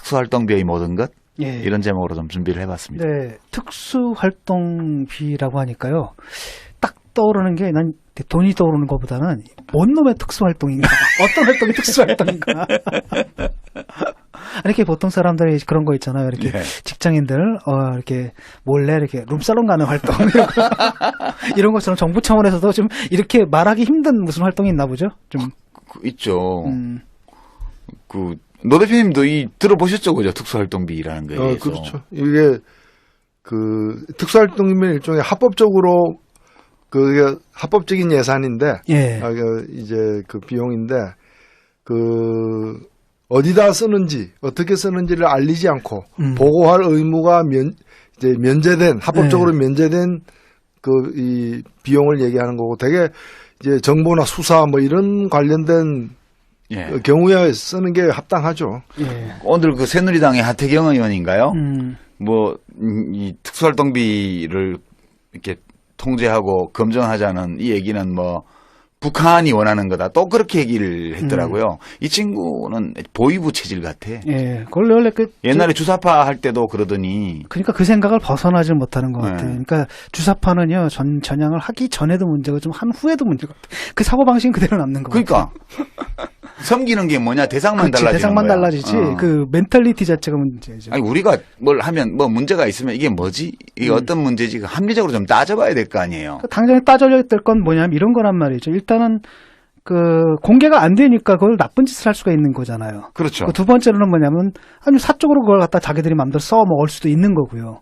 특수활동비의 모든 것 예. 이런 제목으로 좀 준비를 해봤습니다. 네, 특수활동비라고 하니까요. 딱 떠오르는 게 난 돈이 떠오르는 것보다는 뭔 놈의 특수활동인가? 어떤 활동이 특수활동인가? 이렇게 보통 사람들이 그런 거 있잖아요. 이렇게 네. 직장인들 이렇게 몰래 이렇게 룸살롱 가는 활동 이런 것처럼 정부 차원에서도 좀 이렇게 말하기 힘든 무슨 활동이 있나 보죠? 좀 있죠. 노 대표님도 들어보셨죠, 그죠? 특수활동비라는 거에 대해서. 그렇죠. 이게 특수활동이면 일종의 합법적으로 그게 합법적인 예산인데, 예. 이제 그 비용인데 어디다 쓰는지 어떻게 쓰는지를 알리지 않고 보고할 의무가 이제 면제된 합법적으로 면제된 이 비용을 얘기하는 거고, 되게 이제 정보나 수사 뭐 이런 관련된 예. 경우에 쓰는 게 합당하죠. 예. 오늘 그 새누리당의 하태경 의원인가요? 이 특수활동비를 이렇게 통제하고 검증하자는 이 얘기는 북한이 원하는 거다. 또 그렇게 얘기를 했더라고요. 이 친구는 보위부 체질 같아. 예. 원래 옛날에 주사파 할 때도 그러더니. 그러니까 그 생각을 벗어나질 못하는 것 네. 같아요. 그러니까 주사파는요, 전향을 하기 전에도 문제고 좀 한 후에도 문제가 같아요. 그 사고방식은 그대로 남는 것 같아요. 그러니까. 섬기는 게 뭐냐? 대상만 그치, 달라지는 대상만 거야. 달라지지. 그 멘탈리티 자체가 문제죠. 아니, 우리가 뭘 하면 문제가 있으면 이게 뭐지? 이게 어떤 문제지? 합리적으로 좀 따져봐야 될 거 아니에요. 당장에 따져야 될 건 뭐냐면 이런 거란 말이죠. 일단은 공개가 안 되니까 그걸 나쁜 짓을 할 수가 있는 거잖아요. 그렇죠. 두 번째로는 뭐냐면 사적으로 그걸 갖다 자기들이 마음대로 써먹을 수도 있는 거고요.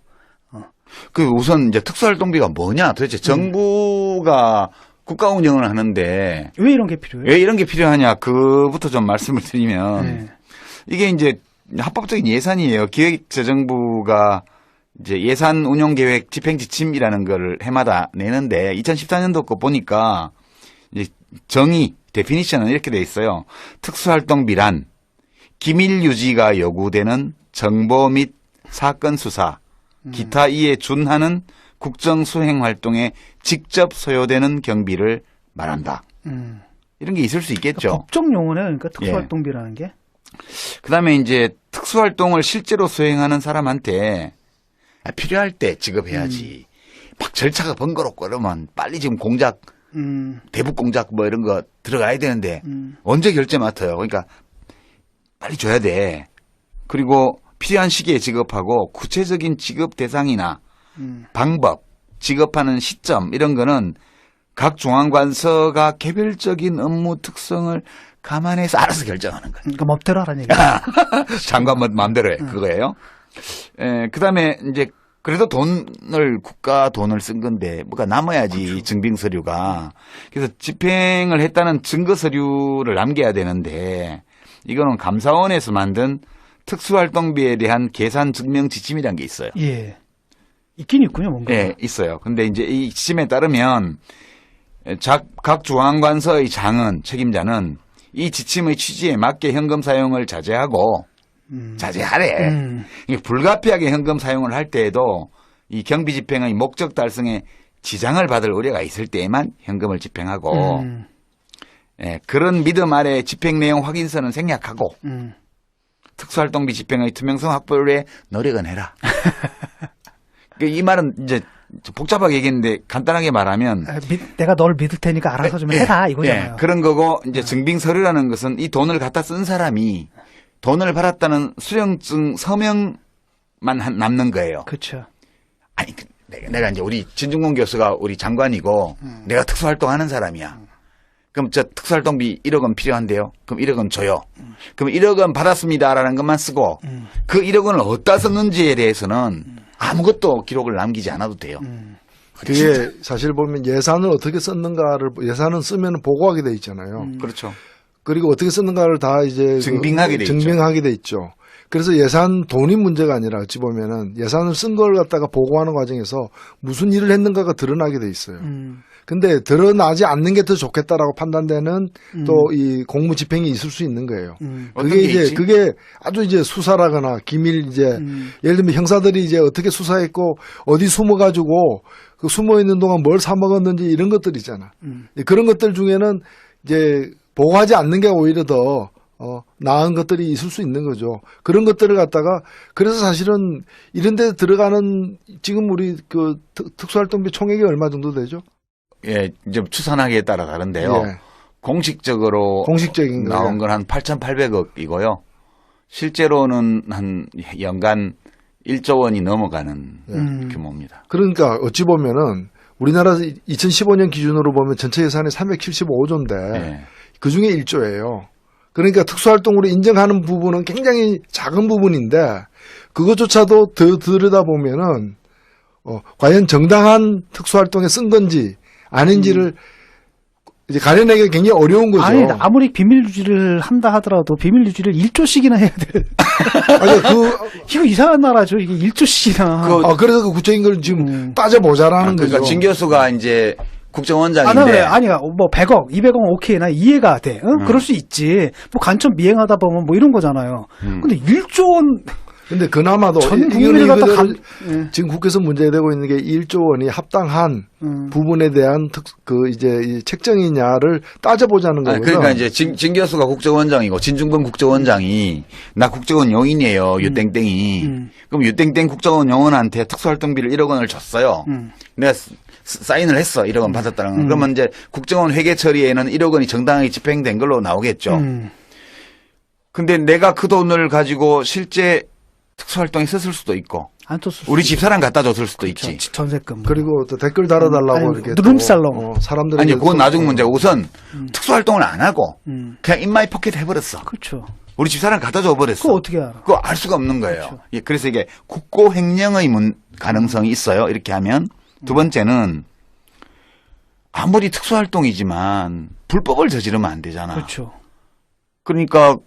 우선 이제 특수활동비가 뭐냐? 도대체 정부가 국가 운영을 하는데 왜 이런 게 필요해요? 왜 이런 게 필요하냐? 그부터 좀 말씀을 드리면 네. 이게 이제 합법적인 예산이에요. 기획재정부가 이제 예산 운영 계획 집행 지침이라는 걸 해마다 내는데 2014년도 거 보니까 이제 정의 데피니션은 이렇게 돼 있어요. 특수활동비란 기밀 유지가 요구되는 정보 및 사건 수사, 기타 이에 준하는 국정 수행 활동에 직접 소요되는 경비를 말한다. 이런 게 있을 수 있겠죠. 법적 용어네요. 그러니까 특수활동비라는 게. 그다음에 이제 특수활동을 실제로 수행하는 사람한테 필요할 때 지급해야지. 막 절차가 번거롭고 그러면 빨리 지금 공작, 대북 공작 뭐 이런 거 들어가야 되는데 언제 결제 맡아요. 그러니까 빨리 줘야 돼. 그리고 필요한 시기에 지급하고 구체적인 지급 대상이나 방법, 지급하는 시점 이런 거는 각 중앙관서가 개별적인 업무 특성을 감안해서 알아서 결정하는 거예요. 그러니까 멋대로 하라는 얘기야. 장관 마음대로 해. 그거예요. 그다음에 이제 그래도 국가 돈을 쓴 건데 뭐가 남아야지. 그렇죠. 증빙 서류가. 그래서 집행을 했다는 증거 서류를 남겨야 되는데 이거는 감사원에서 만든 특수활동비에 대한 계산 증명 지침이라는 게 있어요. 예. 있긴 있군요, 뭔가. 네, 있어요. 근데 이제 이 지침에 따르면 각 중앙관서의 장은 책임자는 이 지침의 취지에 맞게 현금 사용을 자제하고 자제하래. 불가피하게 현금 사용을 할 때에도 이 경비 집행의 목적 달성에 지장을 받을 우려가 있을 때에만 현금을 집행하고 그런 믿음 아래 집행 내용 확인서는 생략하고 특수활동비 집행의 투명성 확보를 위해 노력은 해라. 이 말은 이제 복잡하게 얘기했는데 간단하게 말하면 내가 널 믿을 테니까 알아서 좀 해라 이거잖아요. 그런 거고 이제 증빙 서류라는 것은 이 돈을 갖다 쓴 사람이 돈을 받았다는 수령증 서명만 남는 거예요. 그렇죠. 아니 내가 이제 우리 진중권 교수가 우리 장관이고 내가 특수활동하는 사람이야. 그럼 저 특수활동비 1억 원 필요한데요. 그럼 1억 원 줘요. 그럼 1억 원 받았습니다라는 것만 쓰고 그 1억 원을 어디다 썼는지에 대해서는 아무것도 기록을 남기지 않아도 돼요. 그게 사실 보면 예산을 어떻게 썼는가를 예산은 쓰면 보고하게 돼 있잖아요. 그렇죠. 그리고 어떻게 썼는가를 다 이제 증빙하게 돼 있죠. 그래서 예산 돈이 문제가 아니라 어찌 보면은 예산을 쓴 걸 갖다가 보고하는 과정에서 무슨 일을 했는가가 드러나게 돼 있어요. 근데 드러나지 않는 게 더 좋겠다라고 판단되는 또 이 공무 집행이 있을 수 있는 거예요. 그게 아주 이제 수사라거나 기밀 예를 들면 형사들이 이제 어떻게 수사했고 어디 숨어가지고 그 숨어 있는 동안 뭘 사 먹었는지 이런 것들 있잖아. 그런 것들 중에는 이제 보고하지 않는 게 오히려 더 나은 것들이 있을 수 있는 거죠. 그런 것들을 갖다가 그래서 사실은 이런 데 들어가는 지금 우리 그 특수활동비 총액이 얼마 정도 되죠? 예, 이제 추산하기에 따라 다른데요. 예. 공식적으로 공식적인 거예요. 나온 건 한 8,800억이고요. 실제로는 한 연간 1조 원이 넘어가는 규모입니다. 그러니까 어찌 보면은 우리나라 2015년 기준으로 보면 전체 예산이 375조인데 예. 그 중에 1조예요. 그러니까 특수활동으로 인정하는 부분은 굉장히 작은 부분인데 그것조차도 더 들여다보면은 과연 정당한 특수활동에 쓴 건지 아닌지를 이제 가려내기가 굉장히 어려운 거죠. 아니, 아무리 비밀 유지를 한다 하더라도 비밀 유지를 1조씩이나 해야 돼. 아니, 이거 이상한 나라죠. 이게 1조씩이나. 그래서 그 구체적인 걸 지금 따져보자라는 그러니까 거죠. 진 교수가 이제 국정원장인데. 아니, 뭐 100억, 200억 오케이. 나 이해가 돼. 응? 그럴 수 있지. 뭐 간첩 미행하다 보면 뭐 이런 거잖아요. 근데 1조 원. 근데 그나마도 전 국민을 갖다 지금 국회에서 문제되고 있는 게 1조 원이 합당한 부분에 대한 이 책정이냐를 따져보자는 거거든요. 그러니까 이제 진 교수가 국정원장이고 진중권 국정원장이 나 국정원 용인이에요. 유땡땡이. 그럼 유땡땡 국정원 용원한테 특수활동비를 1억 원을 줬어요. 내가 사인을 했어. 1억 원 받았다는 건. 그러면 이제 국정원 회계 처리에는 1억 원이 정당하게 집행된 걸로 나오겠죠. 근데 내가 그 돈을 가지고 실제 특수활동에 썼을 수도 있고 안 줬을 우리 수도 집사람 갖다 줬을 수도 있죠. 있지. 전세금. 그리고 또 댓글 달아달라고 아니, 이렇게 룸살롱. 사람들이 아니 그건 나중 문제고 우선 특수활동을 안 하고 그냥 인마이 포켓 해버렸어. 그렇죠. 우리 집사람 갖다 줘버렸어. 그거 어떻게 알아? 그거 알 수가 없는 거예요. 그렇죠. 예, 그래서 이게 국고횡령의 가능성이 있어요. 이렇게 하면 두 번째는 아무리 특수활동이지만 불법을 저지르면 안 되잖아. 그렇죠. 그러니까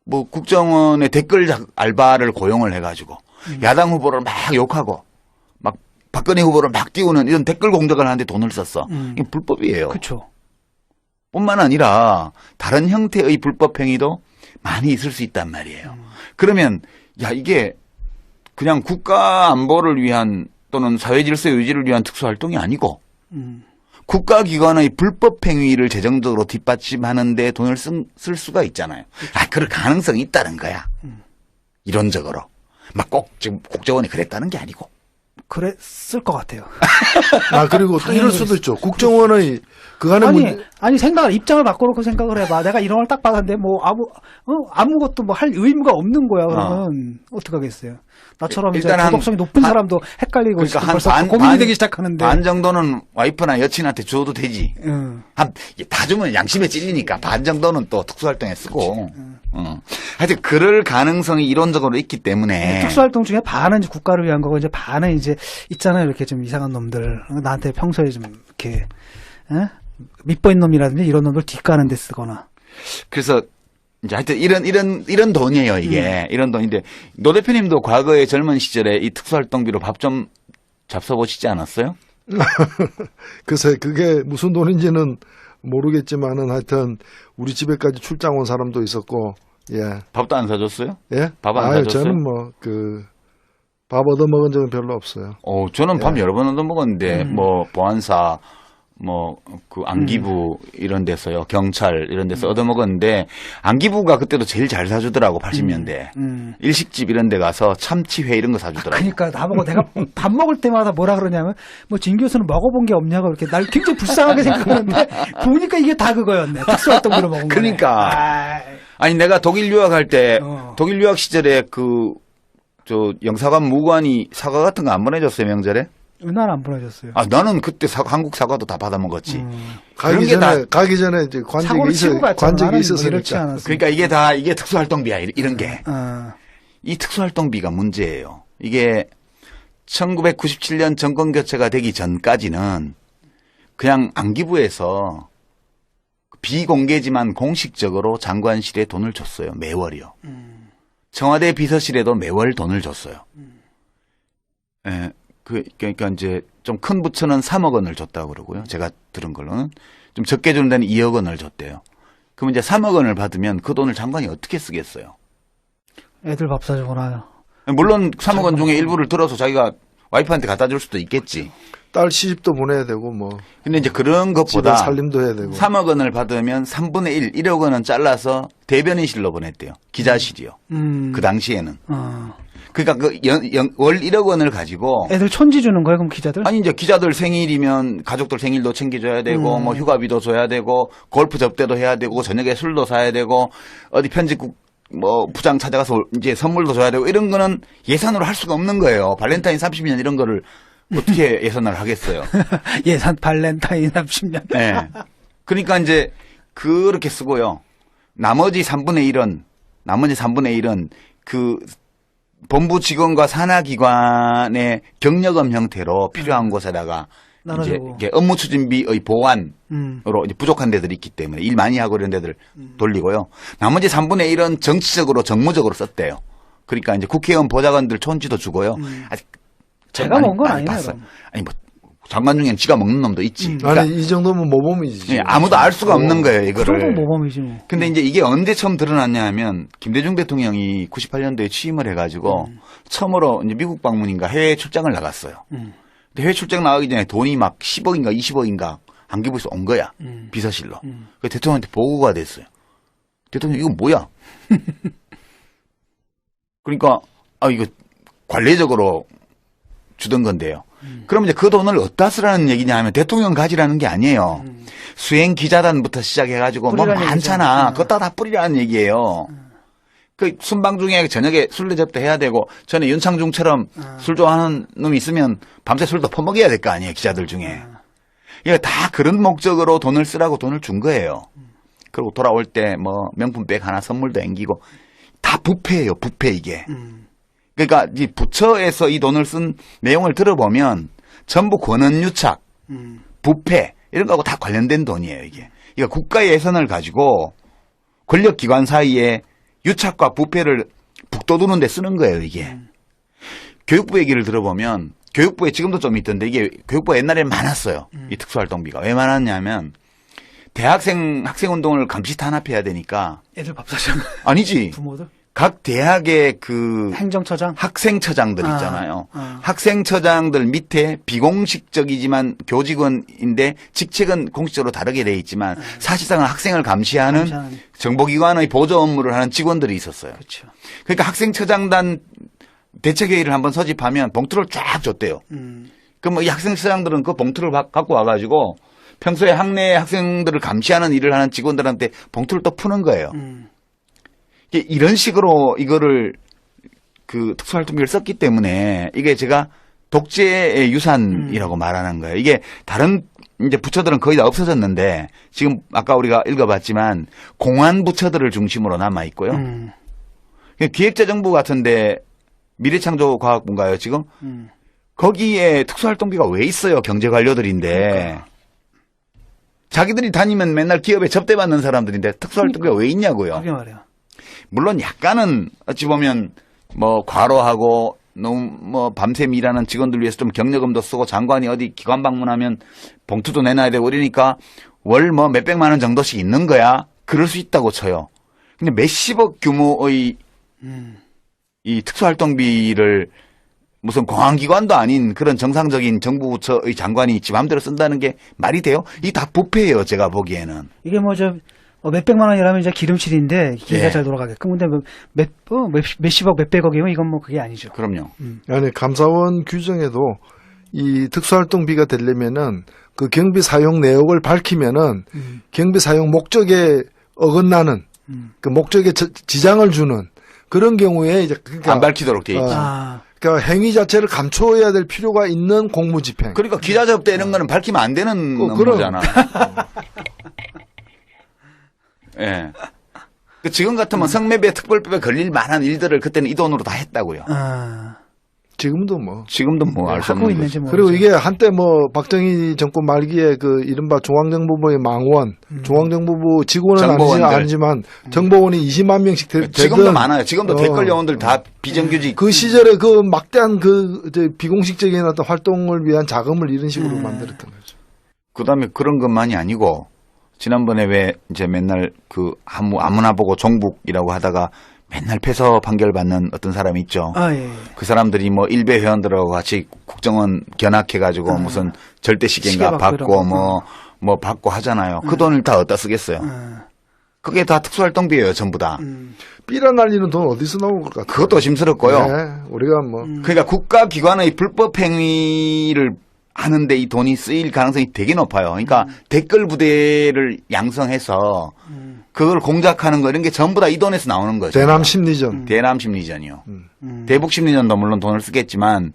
뭐 국정원의 댓글 알바를 고용을 해가지고 야당 후보를 막 욕하고 막 박근혜 후보를 막 띄우는 이런 댓글 공작을 하는데 돈을 썼어. 이게 불법이에요. 그렇죠. 뿐만 아니라 다른 형태의 불법 행위도 많이 있을 수 있단 말이에요. 그러면 야 이게 그냥 국가 안보를 위한 또는 사회 질서 유지를 위한 특수활동이 아니고 국가기관의 불법 행위를 재정적으로 뒷받침하는 데 돈을 쓸 수가 있잖아요. 그럴 가능성이 있다는 거야. 이론적으로. 막 꼭 지금 국정원이 그랬다는 게 아니고. 그랬을 것 같아요. 그리고 또 이럴 수도 있죠. 국정원의 그간의 아니 입장을 바꿔놓고 생각을 해봐. 내가 이런 걸 딱 받았는데 뭐 아무것도 뭐 할 의무가 없는 거야. 그러면 어떡하겠어요. 나처럼 이제 도덕성이 높은 사람도 헷갈리고 그러니까 벌써 고민이 되기 시작하는데 반 정도는 와이프나 여친한테 줘도 되지. 다 주면 양심에 찔리니까 반 정도는 또 특수활동에 쓰고. 하여튼 그럴 가능성이 이론적으로 있기 때문에 특수활동 중에 반은 이제 국가를 위한 거고 이제 반은 이제 있잖아요. 이렇게 좀 이상한 놈들 나한테 평소에 좀 이렇게 밑보인 놈이라든지 이런 놈들 뒷가는 데 쓰거나. 그래서 이제 하여튼 이런 돈이에요, 이게. 이런 돈인데, 노 대표님도 과거에 젊은 시절에 이 특수활동비로 밥 좀 잡숴보시지 않았어요? 글쎄, 그게 무슨 돈인지는 모르겠지만은 하여튼 우리 집에까지 출장 온 사람도 있었고, 예. 밥도 안 사줬어요? 예? 밥 안 사줬어요? 저는 밥 얻어먹은 적은 별로 없어요. 저는 밥 여러 번 얻어먹었는데, 보안사, 안기부 이런 데서요, 경찰 이런 데서 얻어먹었는데, 안기부가 그때도 제일 잘 사주더라고, 80년대. 일식집 이런 데 가서 참치회 이런 거 사주더라고. 그러니까 나보고 내가 밥 먹을 때마다 뭐라 그러냐면, 진 교수는 먹어본 게 없냐고 이렇게 날 굉장히 불쌍하게 생각하는데, 보니까 이게 다 그거였네. 특수활동비로 먹은 거. 그러니까. 아니, 내가 독일 유학할 때, 독일 유학 시절에 영사관 무관이 사과 같은 거 안 보내줬어요, 명절에? 난 안 보내줬어요. 나는 그때 한국 사과도 다 받아 먹었지. 가기 전에 이제 관직이 있었으니까. 그러니까 이게 특수활동비야, 이런 게. 이 특수활동비가 문제예요. 이게 1997년 정권 교체가 되기 전까지는 그냥 안기부에서 비공개지만 공식적으로 장관실에 돈을 줬어요. 매월이요. 청와대 비서실에도 매월 돈을 줬어요. 예. 그러니까 이제 좀 큰 부처는 3억 원을 줬다고 그러고요. 제가 들은 걸로는 좀 적게 주는 데는 2억 원을 줬대요. 그럼 이제 3억 원을 받으면 그 돈을 장관이 어떻게 쓰겠어요? 애들 밥 사주거나. 물론 3억 원 중에 일부를 들어서 자기가 와이프한테 갖다 줄 수도 있겠지. 딸 시집도 보내야 되고 뭐 근데 이제 그런 집안 것보다 살림도 해야 되고 3억 원을 받으면 3분의 1, 1억 원은 잘라서 대변인실로 보냈대요. 기자실이요. 그 당시에는. 그러니까 월 1억 원을 가지고 애들 촌지 주는 거예요, 그럼 기자들? 아니 이제 기자들 생일이면 가족들 생일도 챙겨줘야 되고 뭐 휴가비도 줘야 되고 골프 접대도 해야 되고 저녁에 술도 사야 되고 어디 편집국 뭐 부장 찾아가서 이제 선물도 줘야 되고 이런 거는 예산으로 할 수가 없는 거예요. 발렌타인 30년 이런 거를 어떻게 예산을 하겠어요? 예산 발렌타인 30년. 네. 그러니까 이제 그렇게 쓰고요. 나머지 3분의 1은 그 본부 직원과 산하기관의 경력금 형태로 필요한 곳에다가 이제 나눠주고. 이렇게 업무 추진비의 보완으로 이제 부족한 데들이 있기 때문에 일 많이 하고 이런 데들 돌리고요. 나머지 3분의 1은 정치적으로 정무적으로 썼대요. 그러니까 이제 국회의원 보좌관들 촌지도 주고요. 아직 제가 먹은 건 많이 아니네요. 봤어요. 아니 뭐 장관 중에는 지가 먹는 놈도 있지. 그러니까 아니 이 정도면 모범이지. 예, 아무도 알 수가 없는 거예요, 그 이거를. 정도 모범이지 뭐. 근데 이제 이게 언제 처음 드러났냐 하면 김대중 대통령이 98년도에 취임을 해가지고 처음으로 이제 미국 방문인가 해외 출장을 나갔어요. 근데 해외 출장 나가기 전에 돈이 막 10억인가 20억인가 안기부에서 온 거야. 비서실로. 그 대통령한테 보고가 됐어요. 대통령 이거 뭐야? 그러니까 이거 관례적으로 주던 건데요. 그럼 이제 그 돈을 어디다 쓰라는 얘기냐 하면 대통령 가지라는 게 아니에요. 수행 기자단부터 시작해가지고 뭐 뿌리라는 많잖아. 얘기죠. 그것다 다 뿌리라는 얘기예요. 그 순방 중에 저녁에 술래 접대 해야 되고 전에 윤창중처럼 술 좋아하는 놈이 있으면 밤새 술도 퍼먹여야 될 거 아니에요. 기자들 중에. 이거 다 그런 목적으로 돈을 쓰라고 돈을 준 거예요. 그리고 돌아올 때 뭐 명품백 하나 선물도 앵기고 다 부패예요. 부패 이게. 그러니까 이 부처에서 이 돈을 쓴 내용을 들어보면 전부 권한유착, 부패 이런 거하고 다 관련된 돈이에요. 이게. 이거 국가 예산을 가지고 권력기관 사이에 유착과 부패를 북돋우는 데 쓰는 거예요. 이게. 교육부 얘기를 들어보면 교육부에 지금도 좀 있던데 이게 교육부가 옛날에 많았어요. 이 특수활동비가. 왜 많았냐면 학생운동을 감시 탄압해야 되니까 애들 밥 사주는 아니지. 부모들? 각 대학의 그 행정처장? 학생처장들 있잖아요. 학생처장들 밑에 비공식적이지만 교직원인데 직책은 공식적으로 다르게 돼 있지만 사실상은 학생을 감시하는 정보기관의 보조 업무를 하는 직원들이 있었어요. 그렇죠. 그러니까 학생처장단 대책회의를 한번 소집하면 봉투를 쫙 줬대요. 그럼 이 학생처장들은 그 봉투를 갖고 와가지고 평소에 학내 학생들을 감시하는 일을 하는 직원들한테 봉투를 또 푸는 거예요. 이런 식으로 이거를 그 특수활동비를 썼기 때문에 이게 제가 독재의 유산이라고 말하는 거예요. 이게 다른 이제 부처들은 거의 다 없어졌는데 지금 아까 우리가 읽어봤지만 공안 부처들을 중심으로 남아 있고요. 기획재정부 같은데 미래창조과학부인가요 지금? 거기에 특수활동비가 왜 있어요? 경제관료들인데. 그러니까. 자기들이 다니면 맨날 기업에 접대받는 사람들인데 특수활동비가 왜 있냐고요. 그게 말이야. 물론 약간은 어찌 보면 뭐 과로하고 너무 뭐 밤샘 일하는 직원들 위해서 좀 경력금도 쓰고 장관이 어디 기관 방문하면 봉투도 내놔야 되고 이러니까 월 뭐 몇백만 원 정도씩 있는 거야. 그럴 수 있다고 쳐요. 근데 몇십억 규모의 이 특수활동비를 무슨 공안기관도 아닌 그런 정상적인 정부 부처의 장관이 지 맘대로 쓴다는 게 말이 돼요? 이 다 부패예요. 제가 보기에는. 이게 뭐 몇백만 원이라면 이제 기름칠인데 기회가 예. 잘 돌아가게끔. 근데 몇십억 몇백억이면 이건 뭐 그게 아니죠. 그럼요. 아니 감사원 규정에도 이 특수활동비가 되려면은 그 경비 사용 내역을 밝히면은 경비 사용 목적에 어긋나는 그 목적에 지장을 주는 그런 경우에 이제 그러니까 안 밝히도록 돼 있지. 그러니까 행위 자체를 감춰야 될 필요가 있는 공무집행. 그러니까 기자 접대 이런 거는 밝히면 안 되는 그럼. 업무잖아. 예. 그 지금 같으면 성매매 특별법에 걸릴 만한 일들을 그때는 이 돈으로 다 했다고요. 지금도 뭐. 지금도 뭐 알 수 하고 없는 있는지 거죠. 뭐. 그리고 이게 한때 뭐 박정희 정권 말기에 그 이른바 중앙정보부의 망원, 중앙정보부 직원은 정보원들. 아니지만 정보원이 20만 명씩 지금도 되던 많아요. 지금도 댓글 요원들 다 비정규직. 그 시절에 그 막대한 그 이제 비공식적인 어떤 활동을 위한 자금을 이런 식으로 만들었던 거죠. 그다음에 그런 것만이 아니고 지난번에 왜 이제 맨날 그 아무나 보고 종북이라고 하다가 맨날 패소 판결 받는 어떤 사람이 있죠. 아, 예. 그 사람들이 뭐 일베 회원들하고 같이 국정원 견학해가지고 무슨 절대 시계인가 시계 받고 받고 이러고. 뭐 받고 하잖아요. 그 돈을 다 어디다 쓰겠어요. 그게 다 특수활동비예요, 전부 다. 삐라 날리는 돈 어디서 나온 것 같아요? 그것도 심스럽고요. 네, 우리가 뭐 그러니까 국가기관의 불법 행위를 하는데 이 돈이 쓰일 가능성이 되게 높아요. 그러니까 댓글 부대를 양성해서 그걸 공작하는 거 이런 게 전부 다 이 돈에서 나오는 거죠. 대남 심리전. 대남 심리전이요. 대북 심리전도 물론 돈을 쓰겠지만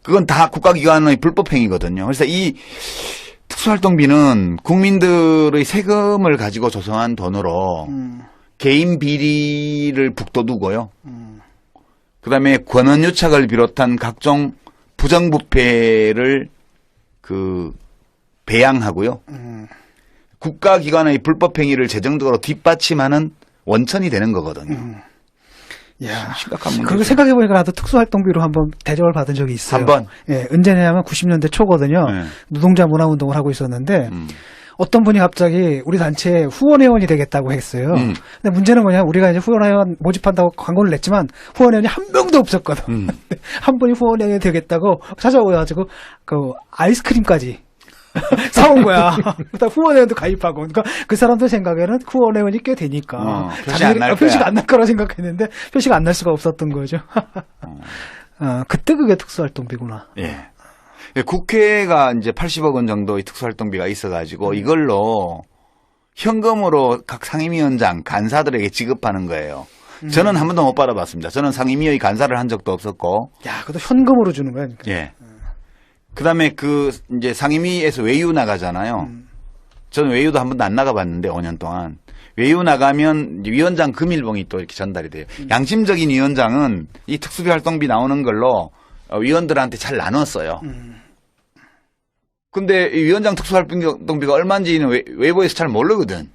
그건 다 국가기관의 불법 행위거든요. 그래서 이 특수활동비는 국민들의 세금을 가지고 조성한 돈으로 개인 비리를 북돋우고요. 그다음에 권한유착을 비롯한 각종 부정부패를 배양하고요. 국가기관의 불법 행위를 재정적으로 뒷받침하는 원천이 되는 거거든요. 야, 심각한 문제죠. 그리고 생각해보니까 나도 특수활동비로 한번 대접을 받은 적이 있어요. 한 번? 예, 언제냐면 90년대 초거든요. 네. 노동자 문화운동을 하고 있었는데, 어떤 분이 갑자기 우리 단체에 후원회원이 되겠다고 했어요. 근데 문제는 뭐냐, 우리가 이제 후원회원 모집한다고 광고를 냈지만 후원회원이 한 명도 없었거든. 한 분이 후원회원이 되겠다고 찾아오셔가지고 그 아이스크림까지 사온 거야. 일단 후원회원도 가입하고. 그러니까 그 사람들 생각에는 후원회원이 꽤 되니까. 표시 안 날 표시가 거야. 안 날 거라 생각했는데 표시가 안 날 수가 없었던 거죠. 그때 그게 특수활동비구나. 예. 국회가 이제 80억 원 정도의 특수활동비가 있어가지고 이걸로 현금으로 각 상임위원장, 간사들에게 지급하는 거예요. 저는 한 번도 못 받아봤습니다. 저는 상임위의 간사를 한 적도 없었고. 야, 그것도 현금으로 주는 거야. 그러니까. 예. 그다음에 이제 상임위에서 외유 나가잖아요. 저는 외유도 한 번도 안 나가봤는데 5년 동안. 외유 나가면 위원장 금일봉이 또 이렇게 전달이 돼요. 양심적인 위원장은 이 특수비 활동비 나오는 걸로 위원들한테 잘 나눴어요. 근데 이 위원장 특수활동비가 얼마인지는 외부에서 잘 모르거든.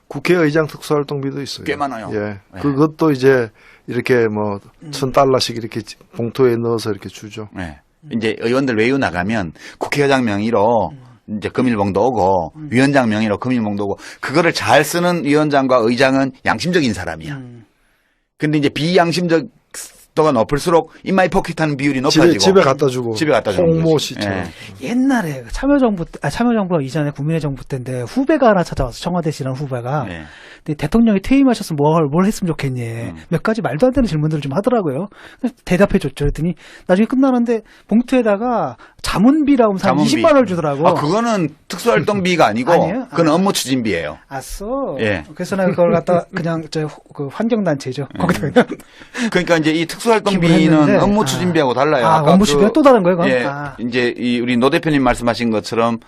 국회의장 특수활동비도 있어요. 꽤 많아요. 예. 네. 그것도 이제 이렇게 뭐 $1,000씩 이렇게 봉투에 넣어서 이렇게 주죠. 네. 이제 의원들 외유 나가면 국회의장 명의로 이제 금일봉도 오고 위원장 명의로 금일봉도 오고 그거를 잘 쓰는 위원장과 의장은 양심적인 사람이야. 근데 이제 비양심적 도가 높을수록 인마이 포켓하는 비율이 높아지고 집에 갖다 주고. 집에 갖다 주는 홍모 거지. 씨처럼. 예. 옛날에 참여정부 이전에 국민의 정부 때인데 후배가 하나 찾아와서 청와대시라는 후배가 예. 근데 대통령이 퇴임하셔서 뭘 했으면 좋겠니? 몇 가지 말도 안 되는 질문들을 좀 하더라고요. 그래서 대답해줬죠. 그랬더니 나중에 끝나는데 봉투에다가 자문비라고 하면서 한 자문비. 20만 원을 주더라고. 아, 그거는 특수활동비가 아니고 아니에요? 그건 업무 추진비예요. 아싸. 예. 그래서 내가 그걸 갖다 그냥 그 환경단체죠. 거기다 그냥 그러니까 이제 이 기부를 특수활동비는 했는데, 업무 추진비하고 달라요. 업무 추진비가 또 다른 거예요, 그건? 예, 이제 우리 노 대표님 말씀하신 것처럼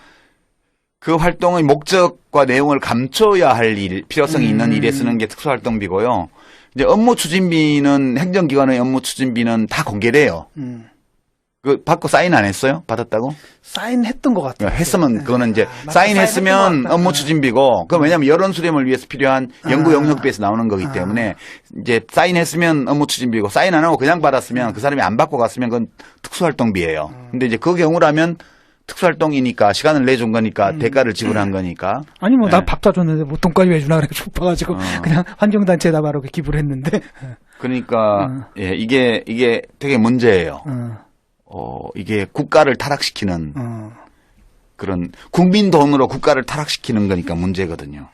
그 활동의 목적과 내용을 감춰야 할 필요성이 있는 일에 쓰는 게 특수활동비고요. 이제 업무 추진비는 행정기관의 업무 추진비는 다 공개돼요. 그 받고 사인 안 했어요? 받았다고? 사인했던 것 같아요. 했으면 그거는 이제 맞다. 사인했으면 사인했던 것 같다. 업무 추진비고 그건 왜냐하면 여론 수렴을 위해서 필요한 연구 용역비에서 나오는 거기 때문에 이제 사인했으면 업무 추진비고 사인 안 하고 그냥 받았으면 그 사람이 안 받고 갔으면 그건 특수활동비예요. 근데 이제 그 경우라면 특수활동이니까 시간을 내준 거니까 대가를 지불한 거니까. 아니 뭐 나 예. 밥 사줬는데 뭐 돈까지 왜 주나 그래 싶어가지고 그냥 환경단체에다 바로 이렇게 기부를 했는데. 그러니까 예, 이게 되게 문제예요. 이게 국가를 타락시키는 그런 국민 돈으로 국가를 타락시키는 거니까 문제거든요.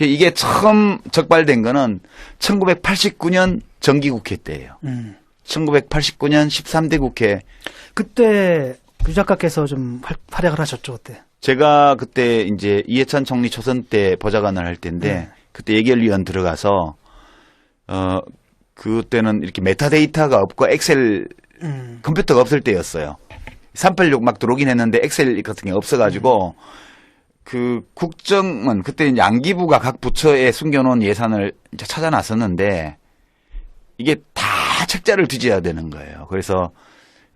이게 처음 적발된 거는 1989년 정기국회 때예요. 1989년 13대 국회. 그때 유 작가께서 좀 활약을 하셨죠 그때. 제가 그때 이제 이해찬 총리 초선 때 보좌관을 할 때인데 그때 예결위원 들어가서 그때는 이렇게 메타데이터가 없고 엑셀 컴퓨터가 없을 때였어요. 386 막 들어오긴 했는데 엑셀 같은 게 없어가지고 그 국정원 그때 이제 안기부가 각 부처에 숨겨놓은 예산을 이제 찾아 나섰는데 이게 다 책자를 뒤져야 되는 거예요. 그래서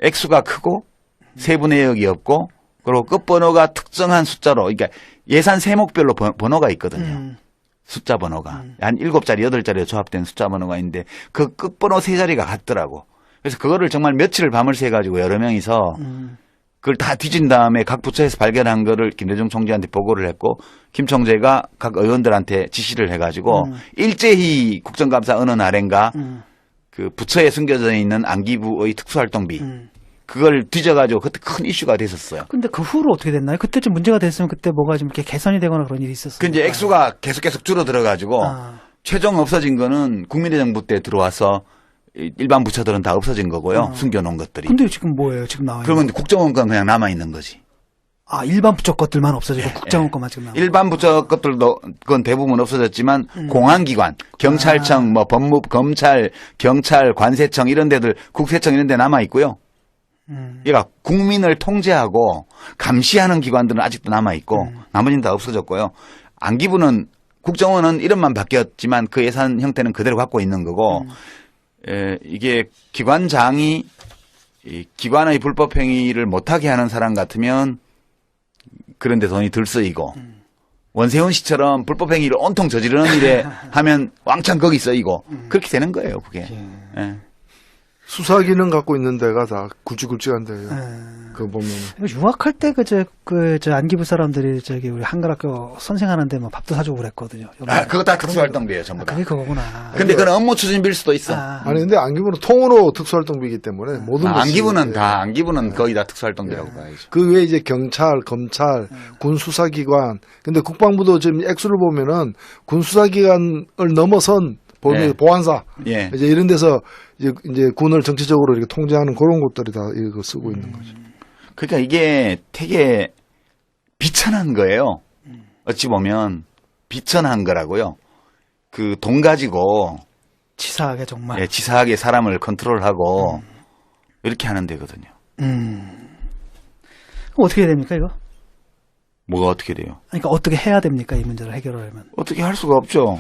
액수가 크고 세부 내역이 없고 그리고 끝번호가 특정한 숫자로 그러니까 예산 세목별로 번호가 있거든요. 숫자 번호가 한 7자리 8자리로 조합된 숫자 번호가 있는데 그 끝번호 3자리가 같더라고. 그래서 그거를 정말 며칠을 밤을 새 가지고 여러 명이서 그걸 다 뒤진 다음에 각 부처에서 발견한 거를 김대중 총재한테 보고를 했고 김 총재가 각 의원들한테 지시를 해가지고 일제히 국정감사 어느 날인가 그 부처에 숨겨져 있는 안기부의 특수활동비 그걸 뒤져가지고 그때 큰 이슈가 됐었어요. 근데 그 후로 어떻게 됐나요? 그때쯤 문제가 됐으면 그때 뭐가 좀 이렇게 개선이 되거나 그런 일이 있었어요. 그 이제 액수가 계속 줄어들어가지고 아. 최종 없어진 거는 국민의 정부 때 들어와서 일반 부처들은 다 없어진 거고요. 숨겨놓은 것들이. 근데 지금 뭐예요? 지금 나와 있는 그러면 국정원 건 그냥 남아 있는 거지. 아, 일반 부처 것들만 없어지고 국정원 것만 지금 남아. 일반 부처 것들도 그건 대부분 없어졌지만 공안기관, 경찰청, 뭐 법무부, 검찰, 경찰, 관세청 이런 데들, 국세청 이런 데 남아 있고요. 그러니까 국민을 통제하고 감시하는 기관들은 아직도 남아 있고 나머지는 다 없어졌고요. 안기부는 국정원은 이름만 바뀌었지만 그 예산 형태는 그대로 갖고 있는 거고 이게 기관장이 이 기관의 불법 행위를 못하게 하는 사람 같으면 그런데 돈이 덜 쓰이고 원세훈 씨처럼 불법 행위를 온통 저지르는 일에 하면 왕창 거기 쓰이고 그렇게 되는 거예요, 그게. 예. 수사 기능 갖고 있는 데가 다 굵직굵직한 데예요. 그거 보면은. 유학할 때 저 안기부 사람들이 저기 우리 한글학교 선생하는데 뭐 밥도 사주고 그랬거든요. 그거 다 특수활동비예요, 전부 다. 그게 그거구나. 근데 그건 업무 추진비일 수도 있어. 아니 근데 안기부는 통으로 특수활동비이기 때문에 모든 것이 안기부는 거의 다 특수활동비라고 봐야죠. 그 외에 이제 경찰, 검찰, 군 수사기관. 근데 국방부도 지금 액수를 보면은 군 수사기관을 넘어선 예. 보안사 예. 이제 이런 데서 이제 군을 정치적으로 이렇게 통제하는 그런 곳들이 다 이거 쓰고 있는 거죠. 그러니까 이게 되게 비천한 거예요. 어찌 보면 비천한 거라고요. 그 돈 가지고 치사하게 정말. 예, 치사하게 사람을 컨트롤하고 이렇게 하는 데거든요. 그럼 어떻게 해야 됩니까 이거? 뭐가 어떻게 돼요? 그러니까 어떻게 해야 됩니까 이 문제를 해결하려면? 어떻게 할 수가 없죠.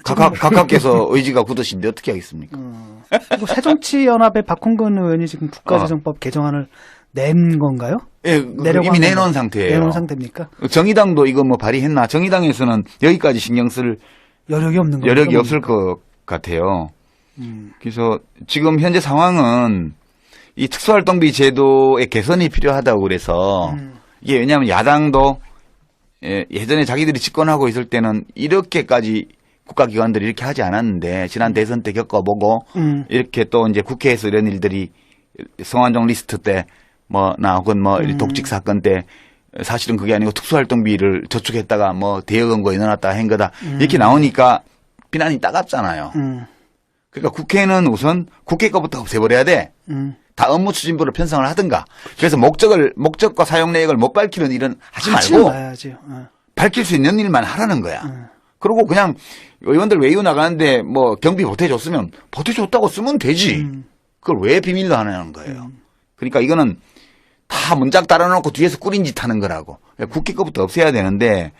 각각께서 의지가 굳으신데 어떻게 하겠습니까? 그리고 새정치연합의 박홍근 의원이 지금 국가재정법 개정안을 낸 건가요? 예, 이미 내놓은 상태예요. 내놓은 상태입니까? 정의당도 이거 뭐 발의했나? 정의당에서는 여기까지 신경 쓸 여력이 없는 거 여력이 없을 것 같아요. 그래서 지금 현재 상황은 이 특수활동비 제도의 개선이 필요하다고 그래서 이게 왜냐하면 야당도 예전에 자기들이 집권하고 있을 때는 이렇게까지 국가기관들이 이렇게 하지 않았는데 지난 대선 때 겪어보고 이렇게 또 이제 국회에서 이런 일들이 성완종 리스트 때 뭐나 혹은 뭐 독직 사건 때 사실은 그게 아니고 특수활동비를 저축했다가 뭐 대여금고에 넣어놨다가 한 거다 이렇게 나오니까 비난이 따갑잖아요. 그러니까 국회는 우선 국회 거부터 없애버려야 돼. 다 업무 추진부를 편성을 하든가. 그래서 목적과 사용 내역을 못 밝히는 일은 하지 말고 밝힐 수 있는 일만 하라는 거야. 그리고 그냥 의원들 외유 나가는데 뭐 경비 보태줬으면 보태줬다고 쓰면 되지. 그걸 왜 비밀로 하냐는 거예요. 그러니까 이거는 다 문짝 달아놓고 뒤에서 꾸린 짓 하는 거라고. 국회 거부터 없애야 되는데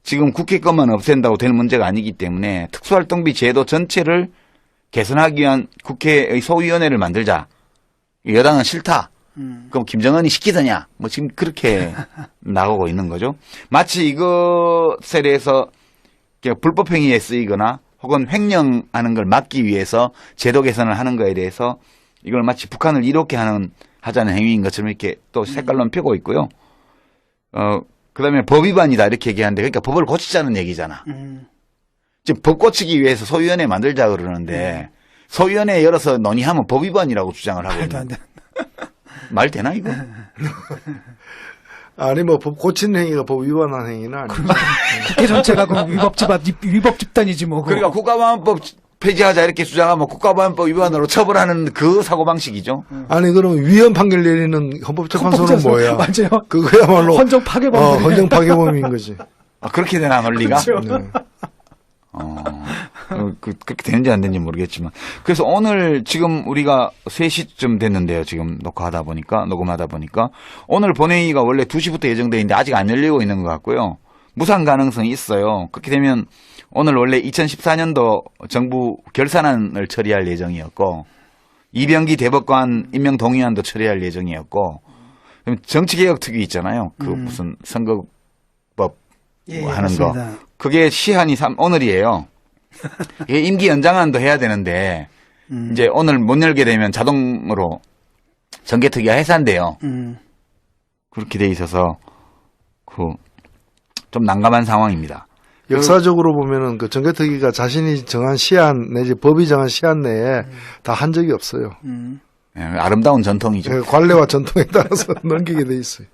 지금 국회 것만 없앤다고 되는 문제가 아니기 때문에 특수활동비 제도 전체를 개선하기 위한 국회의 소위원회를 만들자. 여당은 싫다. 그럼 김정은이 시키더냐. 뭐 지금 그렇게 나가고 있는 거죠. 마치 이것에 대해서 불법 행위에 쓰이거나 혹은 횡령하는 걸 막기 위해서 제도 개선을 하는 거에 대해서 이걸 마치 북한을 이롭게 하자는 행위인 것처럼 이렇게 또 색깔론 펴고 있고요. 그다음에 법 위반이다 이렇게 얘기하는데 그러니까 법을 고치자는 얘기잖아. 지금 법 고치기 위해서 소위원회 만들자 그러는데 소위원회 열어서 논의하면 법 위반이라고 주장을 하고 있는 말 되나 이거? 아니 뭐 법 고치는 행위가 법 위반한 행위는 아니죠. 국회 전체가 그 위법 집단이지 뭐. 그러니까 국가보안법 폐지하자 이렇게 주장하면 국가보안법 위반으로 처벌하는 그 사고방식이죠. 아니 그럼 위헌 판결 내리는 헌법재판소는 뭐야? 맞아요. 그거야말로 헌정 파괴범. 헌정 파괴범인 거지. 그렇게 되나 논리가? 그렇죠. 네. 그렇게 되는지 안 되는지 모르겠지만. 그래서 오늘 지금 우리가 3시쯤 됐는데요. 지금 녹음하다 보니까 오늘 본회의가 원래 2시부터 예정되어 있는데 아직 안 열리고 있는 것 같고요. 무산 가능성이 있어요. 그렇게 되면 오늘 원래 2014년도 정부 결산안을 처리할 예정이었고 이병기 대법관 임명 동의안도 처리할 예정이었고 정치개혁특위 있잖아요. 그 무슨 선거법 하는 거. 그게 시한이 오늘이에요. 이게 임기 연장안도 해야 되는데 이제 오늘 못 열게 되면 자동으로 정개특위가 해산돼요. 그렇게 돼 있어서 좀 난감한 상황입니다. 역사적으로 보면은 그 정개특위가 자신이 정한 시한 내지 법이 정한 시한 내에 다 한 적이 없어요. 예, 아름다운 전통이죠. 관례와 전통에 따라서 넘기게 돼 있어요.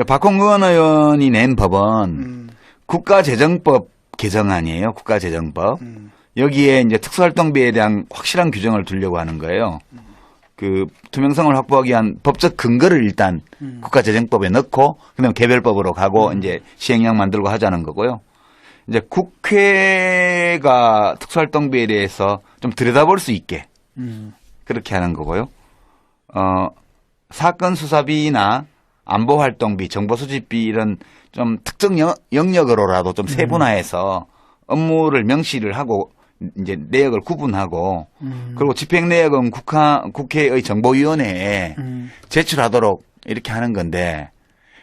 박홍근 의원이 낸 법은 국가재정법 개정안이에요. 국가재정법. 여기에 이제 특수활동비에 대한 확실한 규정을 두려고 하는 거예요. 그 투명성을 확보하기 위한 법적 근거를 일단 국가재정법에 넣고 그다음 개별법으로 가고 이제 시행령 만들고 하자는 거고요. 이제 국회가 특수활동비에 대해서 좀 들여다볼 수 있게 그렇게 하는 거고요. 사건 수사비나 안보활동비, 정보수집비 이런 좀 특정 영역으로라도 좀 세분화해서 업무를 명시를 하고 이제 내역을 구분하고 그리고 집행 내역은 국회의 정보위원회에 제출하도록 이렇게 하는 건데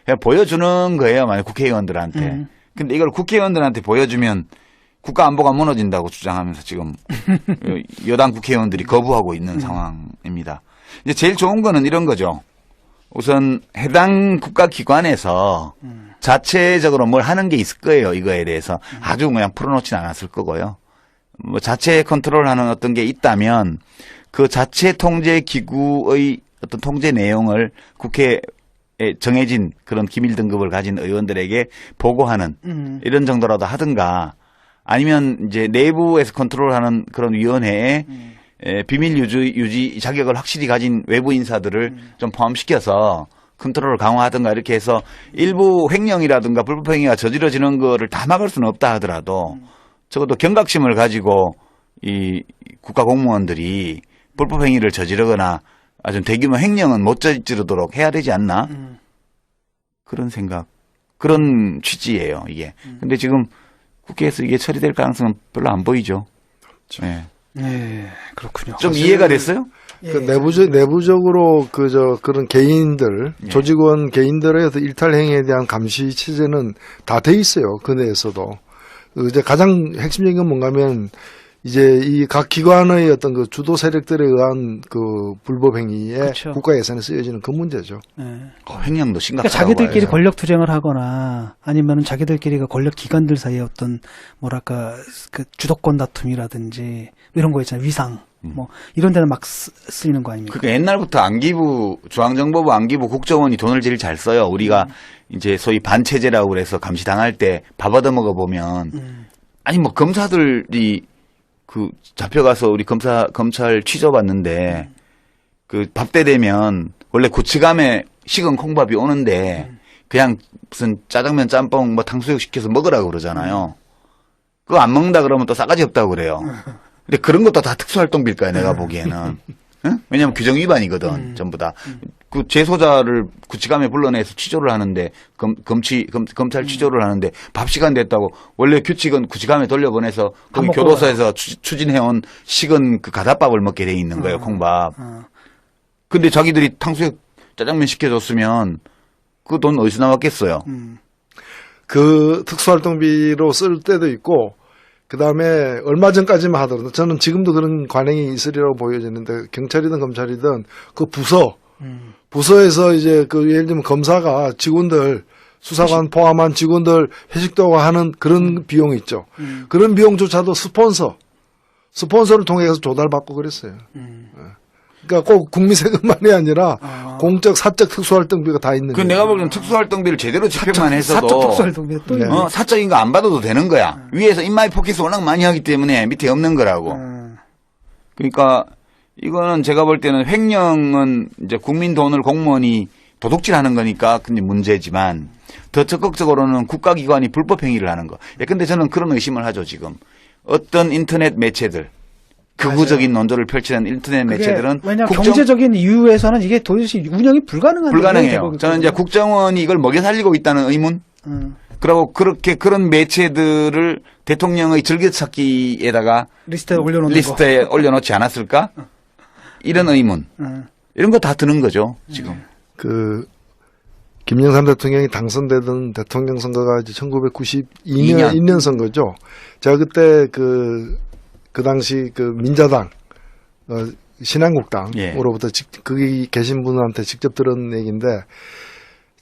그냥 보여주는 거예요. 만약 국회의원들한테. 근데 이걸 국회의원들한테 보여주면 국가안보가 무너진다고 주장하면서 지금 여당 국회의원들이 거부하고 있는 상황입니다. 이제 제일 좋은 거는 이런 거죠. 우선 해당 국가기관에서 자체적으로 뭘 하는 게 있을 거예요. 이거에 대해서 아주 그냥 풀어놓지는 않았을 거고요. 뭐 자체 컨트롤하는 어떤 게 있다면 그 자체 통제 기구의 어떤 통제 내용을 국회에 정해진 그런 기밀 등급을 가진 의원들에게 보고하는 이런 정도라도 하든가 아니면 이제 내부에서 컨트롤하는 그런 위원회에 비밀 유지 자격을 확실히 가진 외부 인사들을 좀 포함시켜서 컨트롤을 강화하든가 이렇게 해서 일부 횡령이라든가 불법행위가 저지러지는 거를 다 막을 수는 없다 하더라도 적어도 경각심을 가지고 이 국가 공무원들이 불법행위를 저지르거나 아주 대규모 횡령은 못 저지르도록 해야 되지 않나 그런 생각 그런 취지예요 이게. 근데 지금 국회에서 이게 처리될 가능성은 별로 안 보이죠. 네. 네, 그렇군요. 좀 이해가 됐어요? 그 내부적으로 그런 개인들, 조직원 개인들의 어떤 일탈 행위에 대한 감시 체제는 다 돼 있어요. 그 내에서도. 이제 가장 핵심적인 건 뭔가면 이제 이 각 기관의 어떤 그 주도 세력들에 의한 그 불법 행위에 그렇죠. 국가 예산이 쓰여지는 그 문제죠. 네. 횡령도 심각하다고 그러니까 자기들끼리 봐야죠. 권력 투쟁을 하거나 아니면은 자기들끼리가 권력 기관들 사이에 어떤 뭐랄까 그 주도권 다툼이라든지 이런 거 있잖아요. 위상 뭐 이런 데는 막 쓰이는 거 아닙니까? 그러니까 옛날부터 안기부, 중앙정보부 안기부 국정원이 돈을 제일 잘 써요. 우리가 이제 소위 반체제라고 그래서 감시당할 때 밥 얻어먹어 보면 아니 뭐 검사들이 그 잡혀가서 우리 검찰 취조받는데 그 밥 때 되면 원래 고치감에 식은 콩밥이 오는데 그냥 무슨 짜장면 짬뽕 뭐 탕수육 시켜서 먹으라고 그러잖아요. 그거 안 먹는다 그러면 또 싸가지 없다고 그래요. 근데 그런 것도 다 특수활동비일 거야 내가 보기에는. 응? 왜냐면 규정 위반이거든 전부 다. 그 재소자를 구치감에 불러내서 취조를 하는데 검찰 취조를 하는데 밥 시간 됐다고 원래 규칙은 구치감에 돌려보내서 거기 교도소에서 추진해온 식은 그 가닥밥을 먹게 돼 있는 거예요 콩밥. 근데 자기들이 탕수육 짜장면 시켜줬으면 그 돈 어디서 나왔겠어요. 그 특수활동비로 쓸 때도 있고 그 다음에 얼마 전까지만 하더라도 저는 지금도 그런 관행이 있으리라고 보여지는데 경찰이든 검찰이든 그 부서에서 이제 그 예를 들면 검사가 직원들 수사관 포함한 직원들 회식도 하고 하는 그런 비용이 있죠. 그런 비용조차도 스폰서를 통해서 조달받고 그랬어요. 그러니까 꼭 국민 세금만이 아니라 공적 사적 특수활동비가 다 있는 그 거예요. 내가 보기엔 특수활동비를 제대로 집행만 했어도 사적 특수활동비 또 네. 사적인 거 안 받아도 되는 거야. 위에서 인마이 포켓을 워낙 많이 하기 때문에 밑에 없는 거라고. 그러니까 이거는 제가 볼 때는 횡령은 이제 국민 돈을 공무원이 도둑질하는 거니까 근데 문제지만 더 적극적으로는 국가기관이 불법 행위를 하는 거. 예, 근데 저는 그런 의심을 하죠 지금. 어떤 인터넷 매체들 극우적인 논조를 펼치는 인터넷 매체들은 왜냐 경제적인 이유에서는 이게 도대체 운영이 불가능해요. 저는 이제 국정원이 이걸 먹여 살리고 있다는 의문. 그리고 그렇게 그런 매체들을 대통령의 즐겨찾기에다가 리스트에 올려놓지 않았을까? 이런 의문. 이런 거 다 드는 거죠 지금. 그 김영삼 대통령이 당선되던 대통령 선거가 이제 1992년 선거죠. 제가 그때 그 당시 그 민자당, 신한국당으로부터 거기 계신 분한테 직접 들은 얘기인데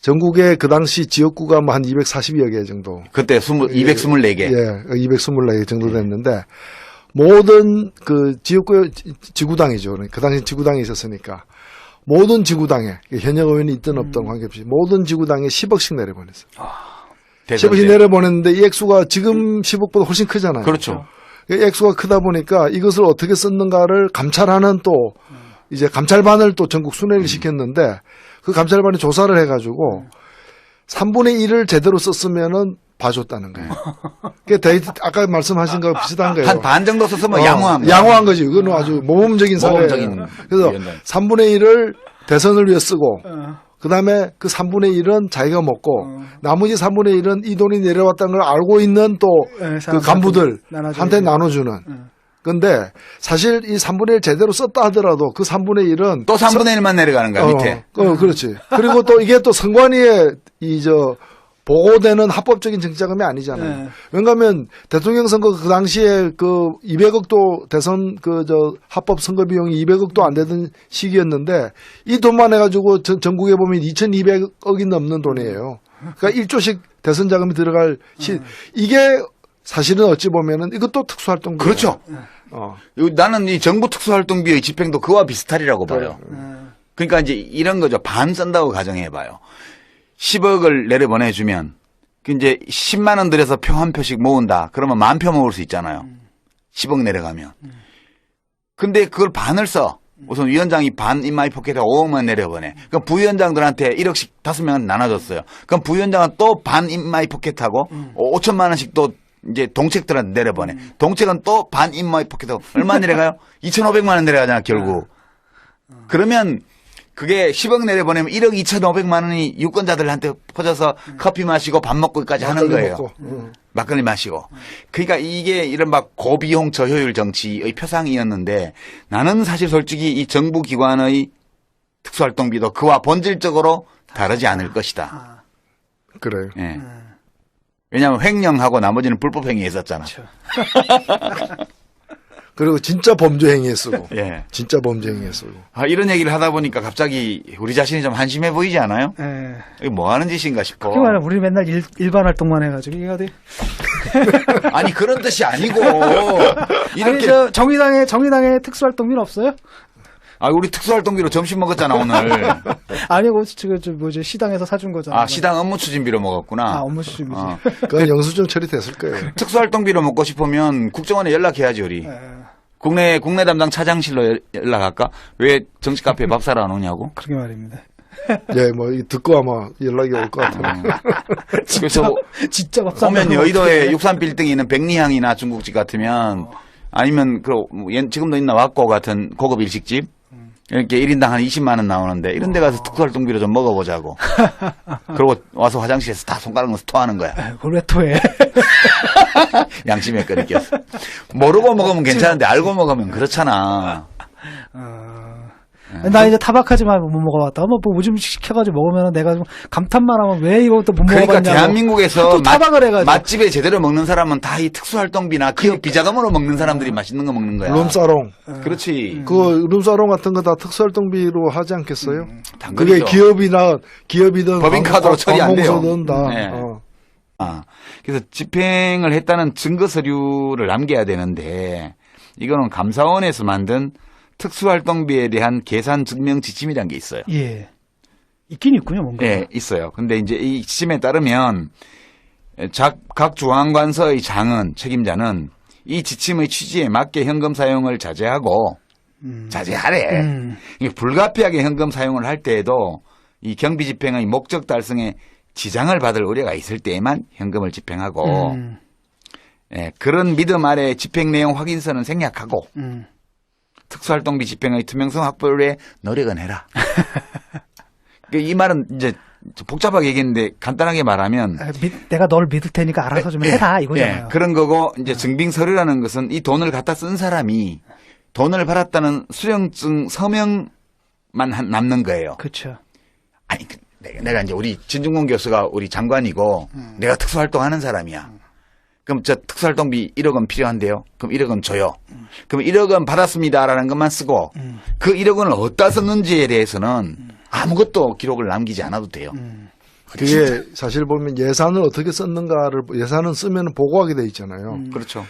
전국에 그 당시 지역구가 뭐 한 240여 개 정도. 그때 224개. 예, 224개 정도 됐는데 모든 그 지역구 지구당이죠. 그 당시 지구당이 있었으니까 모든 지구당에 현역 의원이 있든 없든 관계없이 모든 지구당에 10억씩 내려보냈어요. 10억씩 내려보냈는데 이 액수가 지금 10억보다 훨씬 크잖아요. 그렇죠. 액수가 크다 보니까 이것을 어떻게 썼는가를 감찰하는 또 이제 감찰반을 또 전국 순회를 시켰는데 그 감찰반이 조사를 해가지고 3분의 1을 제대로 썼으면은 봐줬다는 거예요. 그게 아까 말씀하신 거 비슷한 거예요. 한 반 정도 썼으면 양호한 양호한 거지. 그건 아주 모범적인 사례예요. 그래서 3분의 1을 대선을 위해 쓰고 그 다음에 그 3분의 1은 자기가 먹고 나머지 3분의 1은 이 돈이 내려왔다는 걸 알고 있는 또 그 간부들한테 나눠주는. 근데 사실 이 3분의 1 제대로 썼다 하더라도 그 3분의 1은 또 3분의 1만 내려가는 거야, 밑에. 그렇지. 그리고 또 이게 또 선관위에 보고되는 합법적인 정치자금이 아니잖아요. 왜냐하면 대통령 선거 그 당시에 그 200억도 대선 합법 선거 비용이 200억도 안 되던 시기였는데 이 돈만 해가지고 전국에 보면 2,200억이 넘는 돈이에요. 그러니까 1조씩 대선 자금이 들어갈 이게 사실은 어찌 보면은 이것도 특수활동비. 그렇죠. 나는 이 정부 특수활동비의 집행도 그와 비슷하리라고 봐요. 그러니까 이제 이런 거죠. 반 쓴다고 가정해봐요. 10억을 내려보내주면 이제 10만 원 들여서 표 한 표씩 모은다. 그러면 10,000표 모을 수 있잖아요. 10억 내려가면. 근데 그걸 반을 써. 우선 위원장이 반 인마이 포켓에 5억만 내려보내. 그럼 부위원장들한테 1억씩 5명은 나눠줬어요. 그럼 부위원장은 또 반 인마이 포켓하고 5천만 원씩 또 이제 동책들한테 내려보내. 동책은 또 반 인마이 포켓하고 얼마 내려가요? 2,500만 원 내려가잖아, 결국. 그러면 그게 10억 내려보내면 1억 2,500만 원이 유권자들한테 퍼져서 커피 마시고 밥 먹고까지 하는 거예요. 막걸리 마시고. 그러니까 이게 이른바 고비용 저효율 정치의 표상이었는데 나는 사실 솔직히 이 정부 기관의 특수활동비도 그와 본질적으로 다르지 않을 것이다. 그래요. 예. 왜냐하면 횡령하고 나머지는 불법 행위에 썼잖아. 그리고 진짜 범죄 행위에 쓰고. 예. 진짜 범죄 행위에 쓰고. 이런 얘기를 하다 보니까 갑자기 우리 자신이 좀 한심해 보이지 않아요? 예. 이게 뭐 하는 짓인가 싶어. 그게 말이야. 우리 맨날 일반 활동만 해가지고 이게 어디? 아니 그런 뜻이 아니고 이렇게 아니 정의당의 특수활동비는 없어요? 우리 특수활동비로 점심 먹었잖아 오늘. 아니고 시당에서 사준 거잖아. 시당 업무 추진비로 먹었구나. 업무 추진비지. 그건 영수증 처리됐을 거예요. 특수활동비로 먹고 싶으면 국정원에 연락해야지 우리. 국내 담당 차장실로 연락할까? 왜 정치 카페에 밥 사러 안 오냐고? 그러게 말입니다. 예, 뭐 듣고 아마 연락이 올 것 같아요. 그래서 진짜 밥 사러 오면 여의도에 63빌딩에 있는 백리향이나 중국집 같으면 아니면 지금도 있나 왁고 같은 고급 일식집 이렇게 1인당 한 20만 원 나오는데 이런 데 가서 특수활동비로 좀 먹어보자고. 그리고 와서 화장실에서 다 손가락 넣어서 토하는 거야. 그걸 왜 토해? 양심의 끈이 꼈어. 모르고 먹으면 괜찮은데 알고 먹으면 그렇잖아. 나 이제 타박하지만 못 먹어봤다. 뭐 오줌 시켜가지고 먹으면 내가 좀 감탄만 하면 왜 이것도 못 먹어봤냐고. 그러니까 대한민국에서 또 타박을 해가지고. 맛집에 제대로 먹는 사람은 다 이 특수활동비나 기업 비자금으로 먹는 사람들이 맛있는 거 먹는 거야. 룸사롱. 그렇지. 그 룸사롱 같은 거 다 특수활동비로 하지 않겠어요? 당근이죠. 그게 기업이든 법인카드로 처리 안 돼요. 관공서든 다. 네. 그래서 집행을 했다는 증거 서류를 남겨야 되는데 이거는 감사원에서 만든 특수활동비에 대한 계산 증명 지침이라는 게 있어요. 예. 있긴 있군요, 뭔가. 예, 있어요. 근데 이제 이 지침에 따르면 각 중앙관서의 장은 책임자는 이 지침의 취지에 맞게 현금 사용을 자제하고 자제하래. 이게 불가피하게 현금 사용을 할 때에도 이 경비 집행의 목적 달성에 지장을 받을 우려가 있을 때에만 현금을 집행하고 그런 믿음 아래 집행 내용 확인서는 생략하고 특수활동비 집행의 투명성 확보를 노력은 해라. 이 말은 이제 복잡하게 얘기했는데 간단하게 말하면 내가 널 믿을 테니까 알아서 좀 해라 이거잖아요. 그런 거고 이제 증빙 서류라는 것은 이 돈을 갖다 쓴 사람이 돈을 받았다는 수령증 서명만 남는 거예요. 그렇죠. 아니 내가 이제 우리 진중권 교수가 우리 장관이고 내가 특수활동하는 사람이야. 그럼 저 특수활동비 1억 원 필요한데요. 그럼 1억 원 줘요. 그럼 1억 원 받았습니다라는 것만 쓰고 그 1억 원을 어디다 썼는지에 대해서는 아무것도 기록을 남기지 않아도 돼요. 그게 사실 보면 예산을 어떻게 썼는가를 예산은 쓰면 보고하게 돼 있잖아요. 그렇죠.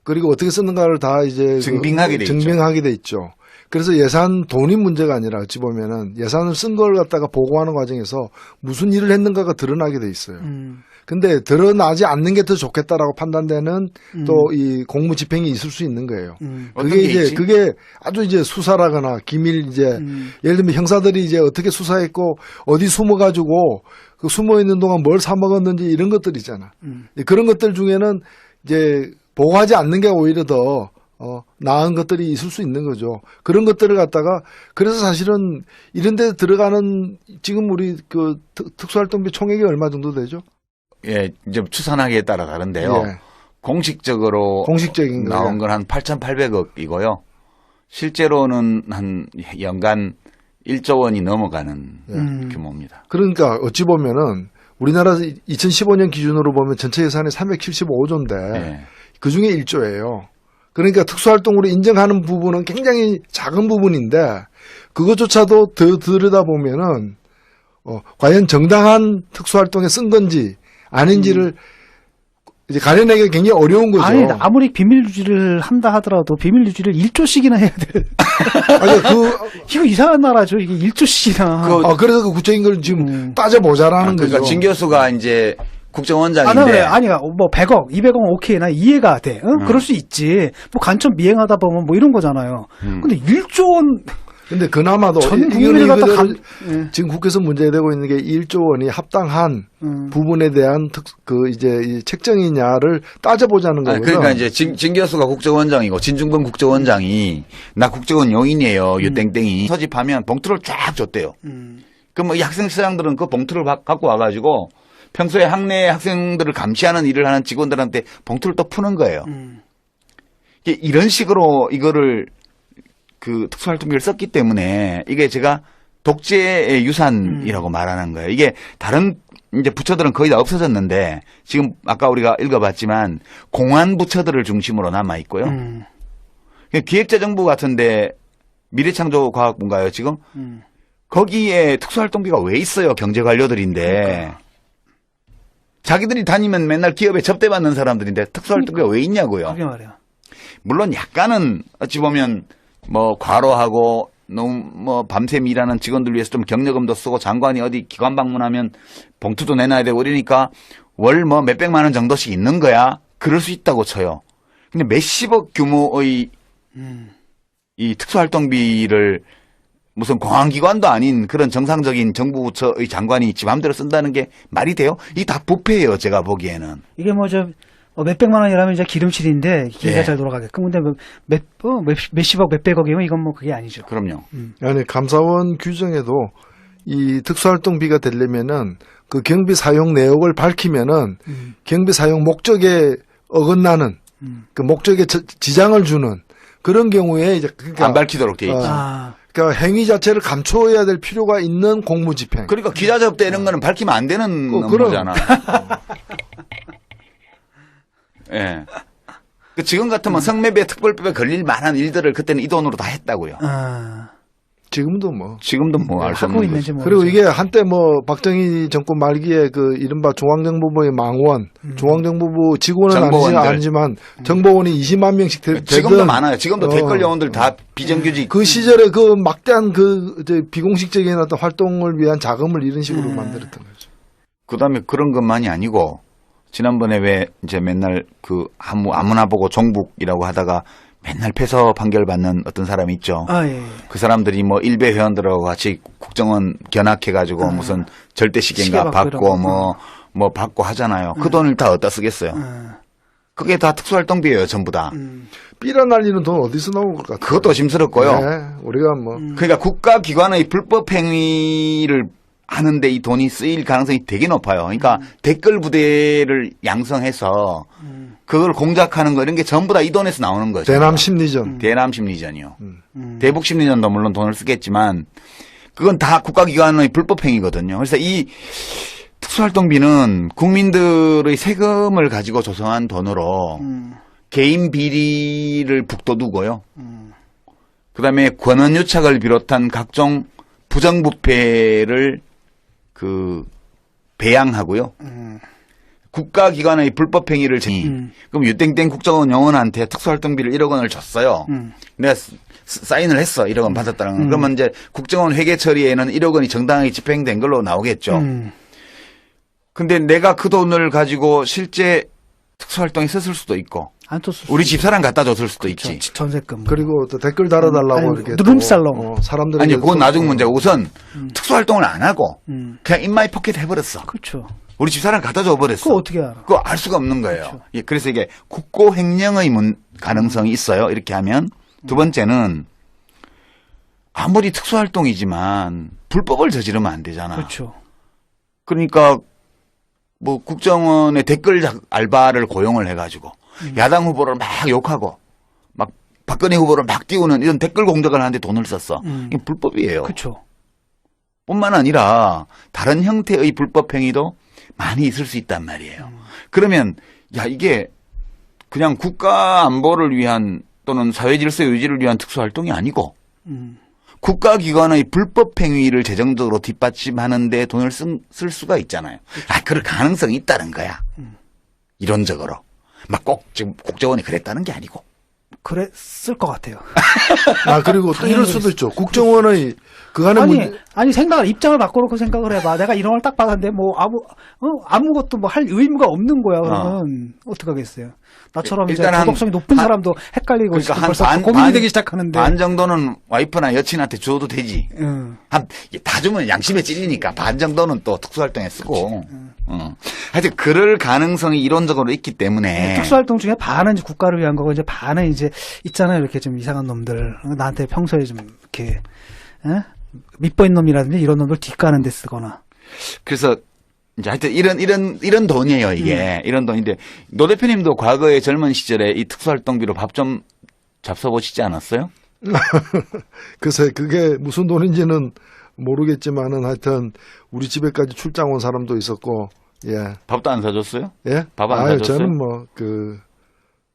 그리고 어떻게 썼는가를 다 이제 증빙하게 돼 있죠. 증빙하게 돼 있죠. 그래서 예산 돈이 문제가 아니라 어찌 보면은 예산을 쓴 걸 갖다가 보고하는 과정에서 무슨 일을 했는가가 드러나게 돼 있어요. 근데 드러나지 않는 게 더 좋겠다라고 판단되는 또 이 공무 집행이 있을 수 있는 거예요. 어떤 그게 게 이제 있지? 그게 아주 이제 수사라거나 기밀 이제 예를 들면 형사들이 이제 어떻게 수사했고 어디 숨어가지고 그 숨어 있는 동안 뭘 사 먹었는지 이런 것들 있잖아. 그런 것들 중에는 이제 보고하지 않는 게 오히려 더 나은 것들이 있을 수 있는 거죠. 그런 것들을 갖다가 그래서 사실은 이런 데 들어가는 지금 우리 그 특수활동비 총액이 얼마 정도 되죠? 예, 이제 추산하기에 따라 다른데요. 예. 공식적으로 공식적인 거예요. 나온 건 한 8,800억이고요. 실제로는 한 연간 1조 원이 넘어가는 규모입니다. 그러니까 어찌 보면은 우리나라 2015년 기준으로 보면 전체 예산이 375조인데 예. 그 중에 1조예요. 그러니까 특수활동으로 인정하는 부분은 굉장히 작은 부분인데 그것조차도 더 들여다보면은 과연 정당한 특수활동에 쓴 건지 아닌지를 이제 가려내기가 굉장히 어려운 거죠. 아니, 아무리 비밀 유지를 한다 하더라도 비밀 유지를 1조씩이나 해야 돼. 아니, 이거 이상한 나라죠. 이게 1조씩이나. 그래서 그 구체적인 걸 지금 따져보자라는 그러니까 거죠. 진 교수가 이제 국정원장인데 뭐 100억, 200억 오케이, 나 이해가 돼. 그럴 수 있지. 뭐 간첩 미행하다 보면 뭐 이런 거잖아요. 근데 1조 원. 근데 그나마도 전 국민을 갖다 지금 국회에서 문제되고 있는 게 1조 원이 합당한 부분에 대한 이제 이 책정이냐를 따져보자는 거거든요. 그러니까 이제 진 교수가 국정원장이고 진중권 국정원장이 나 국정원 용인이에요. 유땡땡이 서집하면 봉투를 쫙 줬대요. 그럼 뭐 이 학생 시장들은 그 봉투를 갖고 와가지고 평소에 학내 학생들을 감시하는 일을 하는 직원들한테 봉투를 또 푸는 거예요. 이런 식으로 이거를 그 특수활동비를 썼기 때문에 이게 제가 독재의 유산이라고 말하는 거예요. 이게 다른 이제 부처들은 거의 다 없어졌는데 지금 아까 우리가 읽어봤지만 공안 부처들을 중심으로 남아 있고요. 기획재정부 같은데 미래창조과학부인가요 지금? 거기에 특수활동비가 왜 있어요? 경제관료들인데. 그러니까. 자기들이 다니면 맨날 기업에 접대받는 사람들인데 특수활동비가 왜 있냐고요. 그게 말이야. 물론 약간은 어찌 보면 뭐 과로하고 너무 뭐 밤샘 일하는 직원들 위해서 좀 격려금도 쓰고 장관이 어디 기관 방문하면 봉투도 내놔야 되고 이러니까 월 뭐 몇백만 원 정도씩 있는 거야. 그럴 수 있다고 쳐요. 근데 몇십억 규모의 이 특수활동비를 무슨 공안기관도 아닌 그런 정상적인 정부 부처의 장관이 지 맘대로 쓴다는 게 말이 돼요? 이게 다 부패예요, 제가 보기에는. 이게 몇백만 원이라면 이제 기름칠인데 기계가 예. 잘 돌아가게끔. 근데 몇십억, 몇백억이면 이건 뭐 그게 아니죠. 그럼요. 아니, 감사원 규정에도 이 특수활동비가 되려면은 그 경비 사용 내역을 밝히면은 경비 사용 목적에 어긋나는 그 목적에 지장을 주는 그런 경우에 이제 그러니까 안 밝히도록 돼 있지. 그러니까 행위 자체를 감춰야 될 필요가 있는 공무집행. 그러니까 기자 접대 이런 거는 밝히면 안 되는 업무잖아. 예. 그 지금 같으면 성매매 특별법에 걸릴 만한 일들을 그때는 이 돈으로 다 했다고요. 지금도 뭐. 지금도 뭐 알 수 하고 없는 있는지 거죠. 그리고 이게 한때 뭐 박정희 정권 말기에 그 이른바 중앙정보부의 망원, 중앙정보부 직원은 정보원들. 아니지만 정보원이 20만 명씩 지금도 되던 많아요. 지금도 댓글 요원들 다 비정규직. 그 시절에 그 막대한 그 이제 비공식적인 어떤 활동을 위한 자금을 이런 식으로 만들었던 거죠. 그다음에 그런 것만이 아니고 지난번에 왜 이제 맨날 그 아무나 보고 종북이라고 하다가 맨날 패소 판결 받는 어떤 사람이 있죠. 예. 그 사람들이 뭐 일베 회원들하고 같이 국정원 견학해가지고 무슨 절대시계인가 시계 받고 받고 이런 뭐 받고 하잖아요. 그 돈을 다 어디다 쓰겠어요. 그게 다 특수활동비예요, 전부 다. 삐라 날리는 돈 어디서 나온 것 같아요? 그것도 심스럽고요. 네, 우리가 뭐 그러니까 국가기관의 불법 행위를 하는데 이 돈이 쓰일 가능성이 되게 높아요. 그러니까 댓글 부대를 양성해서 그걸 공작하는 거 이런 게 전부 다 이 돈에서 나오는 거죠. 대남 심리전. 대남 심리전이요. 대북 심리전도 물론 돈을 쓰겠지만 그건 다 국가기관의 불법 행위거든요. 그래서 이 특수활동비는 국민들의 세금을 가지고 조성한 돈으로 개인 비리를 북돋우고요. 그다음에 권한유착을 비롯한 각종 부정부패를 그 배양하고요. 국가기관의 불법 행위를 그럼 유땡땡 국정원 요원한테 특수활동비를 1억 원을 줬어요. 내가 사인을 했어. 1억 원 받았다는 건. 그러면 이제 국정원 회계 처리에는 1억 원이 정당하게 집행된 걸로 나오겠죠. 근데 내가 그 돈을 가지고 실제 특수활동에 썼을 수도 있고 안 줬을 우리 수도 집사람 갖다 줬을 수도 있죠. 있지. 전세금. 그리고 또 댓글 달아달라고 아니, 이렇게 누름살롱. 사람들이 아니 그건 나중 문제고 우선 특수활동을 안 하고 그냥 인마이 포켓 해버렸어. 그렇죠. 우리 집사람 갖다 줘버렸어. 그거 어떻게 알아? 그거 알 수가 없는 거예요. 그렇죠. 예, 그래서 이게 국고 횡령의 가능성이 있어요. 이렇게 하면 두 번째는 아무리 특수활동이지만 불법을 저지르면 안 되잖아. 그렇죠. 그러니까 뭐 국정원의 댓글 알바를 고용을 해가지고 야당 후보를 막 욕하고 막 박근혜 후보를 막 띄우는 이런 댓글 공작을 하는데 돈을 썼어. 이게 불법이에요. 그렇죠. 뿐만 아니라 다른 형태의 불법 행위도 많이 있을 수 있단 말이에요. 그러면 야 이게 그냥 국가 안보를 위한 또는 사회 질서 유지를 위한 특수활동이 아니고 국가기관의 불법 행위를 재정적으로 뒷받침하는 데 돈을 쓸 수가 있잖아요. 아, 그럴 가능성이 있다는 거야. 이론적으로. 막 꼭 지금 국정원이 그랬다는 게 아니고. 그랬을 것 같아요. 그리고 또 이럴 수도 있죠. 국정원의 그간의 아니 생각을 입장을 바꿔놓고 생각을 해봐. 내가 이런 걸 딱 받았는데 뭐 아무것도 뭐 할 의무가 없는 거야. 그러면 어떡하겠어요. 나처럼 이제 일단 도덕성이 높은 사람도 헷갈리고 그러니까 벌써 고민이 되기 시작하는데. 반 정도는 와이프나 여친한테 줘도 되지. 다 주면 양심에 찔리니까 반 정도는 또 특수활동에 쓰고. 하여튼 그럴 가능성이 이론적으로 있기 때문에. 특수활동 중에 반은 이제 국가를 위한 거고 이제 반은 이제 있잖아요. 이렇게 좀 이상한 놈들. 나한테 평소에 좀 이렇게 밑보인 놈이라든지 이런 놈들 뒷가는 데 쓰거나. 그래서 이제 하여튼 이런 돈이에요, 이게. 이런 돈인데 노 대표님도 과거에 젊은 시절에 이 특수활동비로 밥 좀 잡숴보시지 않았어요? 글쎄 그게 무슨 돈인지는 모르겠지만은 하여튼 우리 집에까지 출장 온 사람도 있었고 예. 밥도 안 사줬어요? 예? 밥 안 사줬어요? 저는 뭐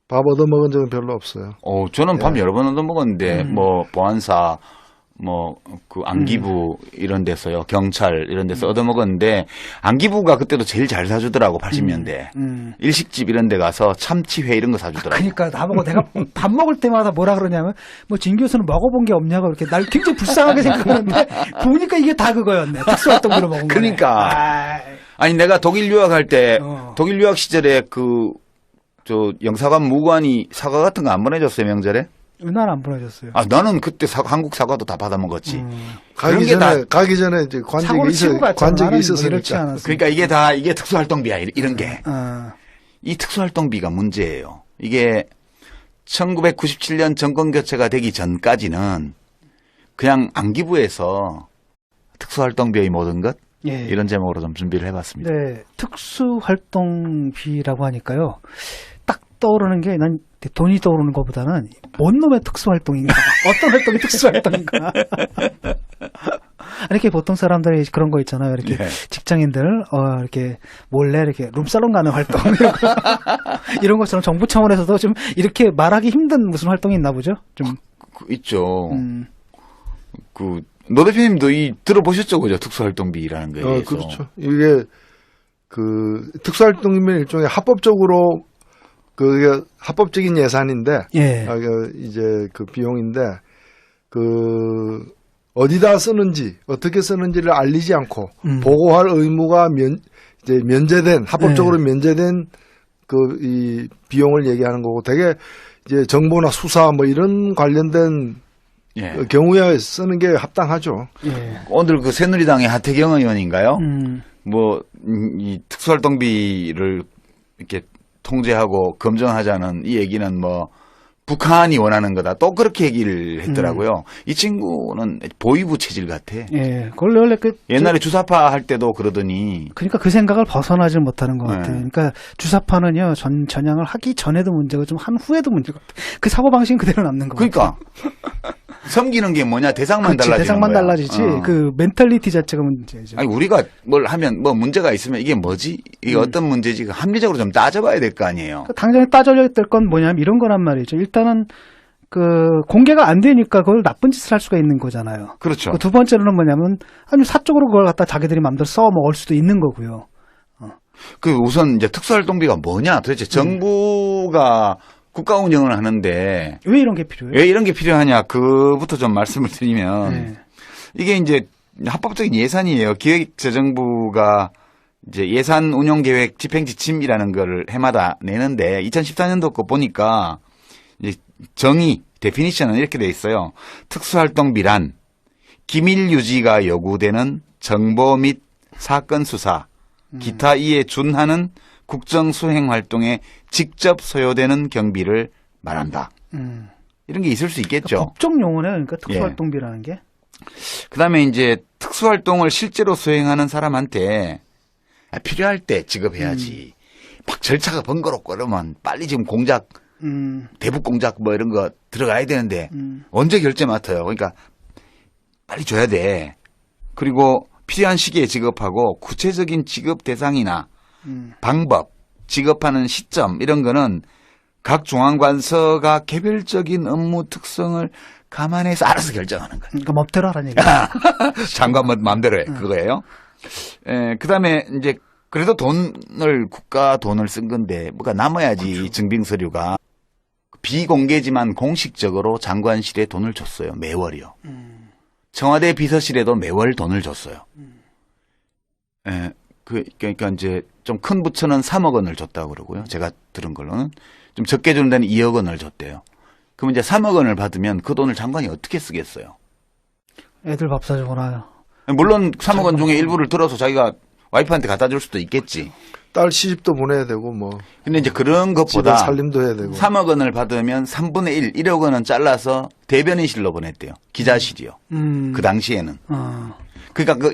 밥 얻어 먹은 적은 별로 없어요. 저는 밥 여러 번 얻어 먹었는데 뭐 보안사 뭐 그 안기부 이런 데서요, 경찰 이런 데서 얻어 먹었는데 안기부가 그때도 제일 잘 사주더라고 80년대 일식집 이런 데 가서 참치회 이런 거 사주더라고. 그러니까 나보고 내가 밥 먹을 때마다 뭐라 그러냐면 뭐 진 교수는 먹어본 게 없냐고 이렇게 날 굉장히 불쌍하게 생각하는데 보니까 이게 다 그거였네. 특수활동비로 먹은 거. 그러니까 아니 내가 독일 유학할 때 독일 유학 시절에 저 영사관 무관이 사과 같은 거 안 보내줬어요 명절에? 난 안 보내줬어요. 나는 그때 한국 사과도 다 받아 먹었지. 가기 전에 이제 관직이 있었으니까. 그러니까 이게 특수활동비야 이런 게. 이 특수활동비가 문제예요. 이게 1997년 정권 교체가 되기 전까지는 그냥 안기부에서 특수활동비의 모든 것 이런 제목으로 좀 준비를 해봤습니다. 네, 특수활동비라고 하니까요. 딱 떠오르는 게 난 돈이 떠오르는 것보다는 뭔 놈의 특수활동인가? 어떤 활동이 특수활동인가? 이렇게 보통 사람들이 그런 거 있잖아요. 이렇게 직장인들 이렇게 몰래 이렇게 룸살롱 가는 활동 이런 것처럼 정부 차원에서도 좀 이렇게 말하기 힘든 무슨 활동이 있나 보죠? 좀 있죠. 노 대표님도 들어보셨죠, 그죠? 특수활동비라는 거에 대해서. 그렇죠. 이게 특수활동이면 일종의 합법적으로 그게 합법적인 예산인데, 이제 그 비용인데, 어디다 쓰는지, 어떻게 쓰는지를 알리지 않고, 보고할 의무가 합법적으로 면제된 이 비용을 얘기하는 거고, 되게 이제 정보나 수사 뭐 이런 관련된 경우에 쓰는 게 합당하죠. 오늘 새누리당의 하태경 의원인가요? 이 특수활동비를 이렇게 통제하고 검증하자는 이 얘기는 뭐 북한이 원하는 거다. 또 그렇게 얘기를 했더라고요. 이 친구는 보위부 체질 같아. 원래 옛날에 주사파 할 때도 그러더니. 그러니까 그 생각을 벗어나질 못하는 것 같아요. 그러니까 주사파는요 전향을 하기 전에도 문제고 좀 한 후에도 문제가 그 사고 방식은 그대로 남는 거 같아요. 섬기는 게 뭐냐 대상만 달라지는 대상만 거야. 달라지지 그 멘탈리티 자체가 문제죠. 아니 우리가 뭘 하면 뭐 문제가 있으면 이게 뭐지? 이게 어떤 문제지? 합리적으로 좀 따져봐야 될 거 아니에요. 당장에 따져야 될 건 뭐냐면 이런 거란 말이죠. 일단은 공개가 안 되니까 그걸 나쁜 짓을 할 수가 있는 거잖아요. 그렇죠. 두 번째로는 뭐냐면 아니 사적으로 그걸 갖다 자기들이 마음대로 써먹을 수도 있는 거고요. 그 우선 이제 특수활동비가 뭐냐? 도대체 정부가 국가 운영을 하는데 왜 이런 게 필요해요? 왜 이런 게 필요하냐? 그부터 좀 말씀을 드리면 네. 이게 이제 합법적인 예산이에요. 기획재정부가 이제 예산 운영 계획 집행 지침이라는 걸 해마다 내는데 2014년도 거 보니까 이제 정의 데피니션은 이렇게 돼 있어요. 특수활동비란 기밀 유지가 요구되는 정보 및 사건 수사, 기타 이에 준하는 국정 수행 활동에 직접 소요되는 경비를 말한다. 이런 게 있을 수 있겠죠. 그러니까 법적 용어네요. 그러니까 특수활동비라는 게. 그다음에 이제 특수활동을 실제로 수행하는 사람한테 필요할 때 지급해야지. 막 절차가 번거롭고 그러면 빨리 지금 공작, 대북 공작 뭐 이런 거 들어가야 되는데 언제 결제 맡아요. 그러니까 빨리 줘야 돼. 그리고 필요한 시기에 지급하고 구체적인 지급 대상이나 방법, 지급하는 시점 이런 거는 각 중앙관서가 개별적인 업무 특성을 감안해서 알아서 결정하는 거예요. 그러니까 멋대로 하라는 얘기야. 장관 마음대로 해. 그거예요. 그다음에 이제 그래도 국가 돈을 쓴 건데 뭐가 남아야지. 그렇죠. 증빙 서류가. 비공개지만 공식적으로 장관실에 돈을 줬어요. 매월이요. 청와대 비서실에도 매월 돈을 줬어요. 그러니까 이제 좀 큰 부처는 3억 원을 줬다고 그러고요. 제가 들은 걸로는 좀 적게 주는 데는 2억 원을 줬대요. 그럼 이제 3억 원을 받으면 그 돈을 장관이 어떻게 쓰겠어요? 애들 밥 사주고 나요. 물론 3억 원 중에 일부를 들어서 자기가 와이프한테 갖다 줄 수도 있겠지. 딸 시집도 보내야 되고 뭐. 근데 이제 그런 것보다 살림도 해야 되고. 3억 원을 받으면 3분의 1, 1억 원은 잘라서 대변인실로 보냈대요. 기자실이요. 그 당시에는. 그러니까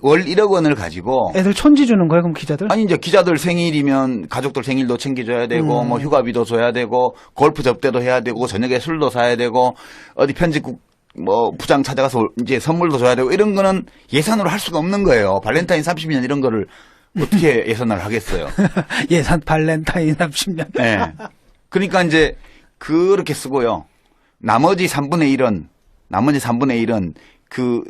월 1억 원을 가지고 애들 천지 주는 거예요, 그럼 기자들? 아니 이제 기자들 생일이면 가족들 생일도 챙겨줘야 되고 뭐 휴가비도 줘야 되고 골프 접대도 해야 되고 저녁에 술도 사야 되고 어디 편집국 뭐 부장 찾아가서 이제 선물도 줘야 되고 이런 거는 예산으로 할 수가 없는 거예요. 발렌타인 30년 이런 거를 어떻게 예산을 하겠어요? 예산 발렌타인 30년. 네. 그러니까 이제 그렇게 쓰고요. 나머지 3분의 1은 그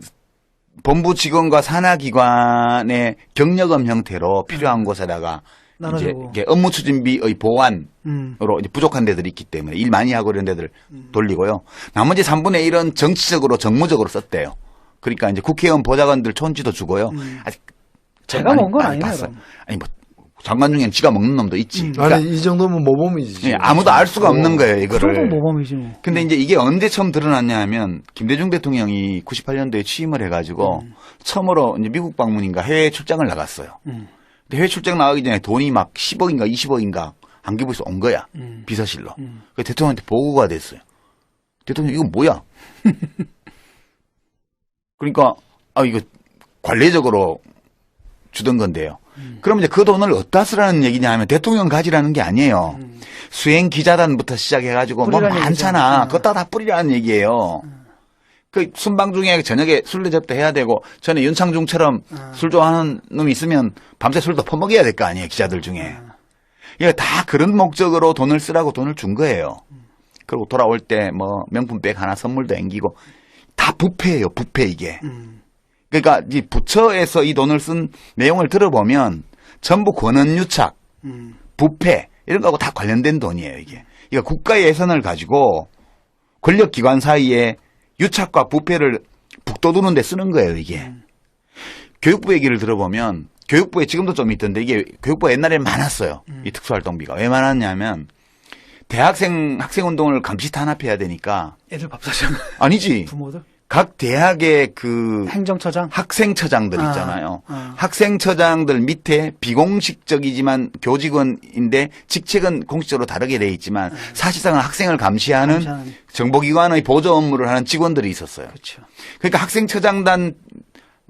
본부 직원과 산하기관의 경력금 형태로 필요한 곳에다가 이제 이게 업무 추진비의 보완으로 이제 부족한 데들이 있기 때문에 일 많이 하고 이런 데들 돌리고요. 나머지 3분의 1은 정치적으로 정무적으로 썼대요. 그러니까 이제 국회의원 보좌관들 촌지도 주고요. 아직 제가 먹은 건 아니네요. 아니 뭐 장관 중에는 지가 먹는 놈도 있지. 그러니까 아니 이 정도면 모범이지. 네, 아무도 알 수가 없는 거예요 이거를. 그 정도 모범이지 뭐. 근데 이제 이게 언제 처음 드러났냐 하면 김대중 대통령이 98년도에 취임을 해가지고 처음으로 이제 미국 방문인가 해외 출장을 나갔어요. 근데 해외 출장 나가기 전에 돈이 막 10억인가 20억인가 안기부에서 온 거야. 비서실로. 그 대통령한테 보고가 됐어요. 대통령 이거 뭐야? 그러니까 이거 관례적으로 주던 건데요. 그럼 이제 그 돈을 어디다 쓰라는 얘기냐 하면 대통령 가지라는 게 아니에요. 수행 기자단부터 시작해가지고 뭐 많잖아. 그것다 다 뿌리라는 얘기예요. 그 순방 중에 저녁에 술래 접대 해야 되고 전에 윤창중처럼 술 좋아하는 놈이 있으면 밤새 술도 퍼먹여야 될 거 아니에요. 기자들 중에. 이게 다 그런 목적으로 돈을 쓰라고 돈을 준 거예요. 그리고 돌아올 때 뭐 명품백 하나 선물도 앵기고 다 부패예요. 부패 이게. 그러니까 이 부처에서 이 돈을 쓴 내용을 들어보면 전부 권한유착, 부패 이런 거하고 다 관련된 돈이에요. 이게. 이거 국가 예산을 가지고 권력기관 사이에 유착과 부패를 북돋우는 데 쓰는 거예요. 이게. 교육부 얘기를 들어보면 교육부에 지금도 좀 있던데 이게 교육부가 옛날에 많았어요. 이 특수활동비가. 왜 많았냐면 학생운동을 감시 탄압해야 되니까. 애들 밥 사주는 아니지. 부모들? 각 대학의 그 행정처장, 학생처장들 있잖아요. 학생처장들 밑에 비공식적이지만 교직원인데 직책은 공식적으로 다르게 돼 있지만 사실상은 학생을 감시하는 정보기관의 보조 업무를 하는 직원들이 있었어요. 그렇죠. 그러니까 학생처장단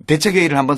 대책회의를 한번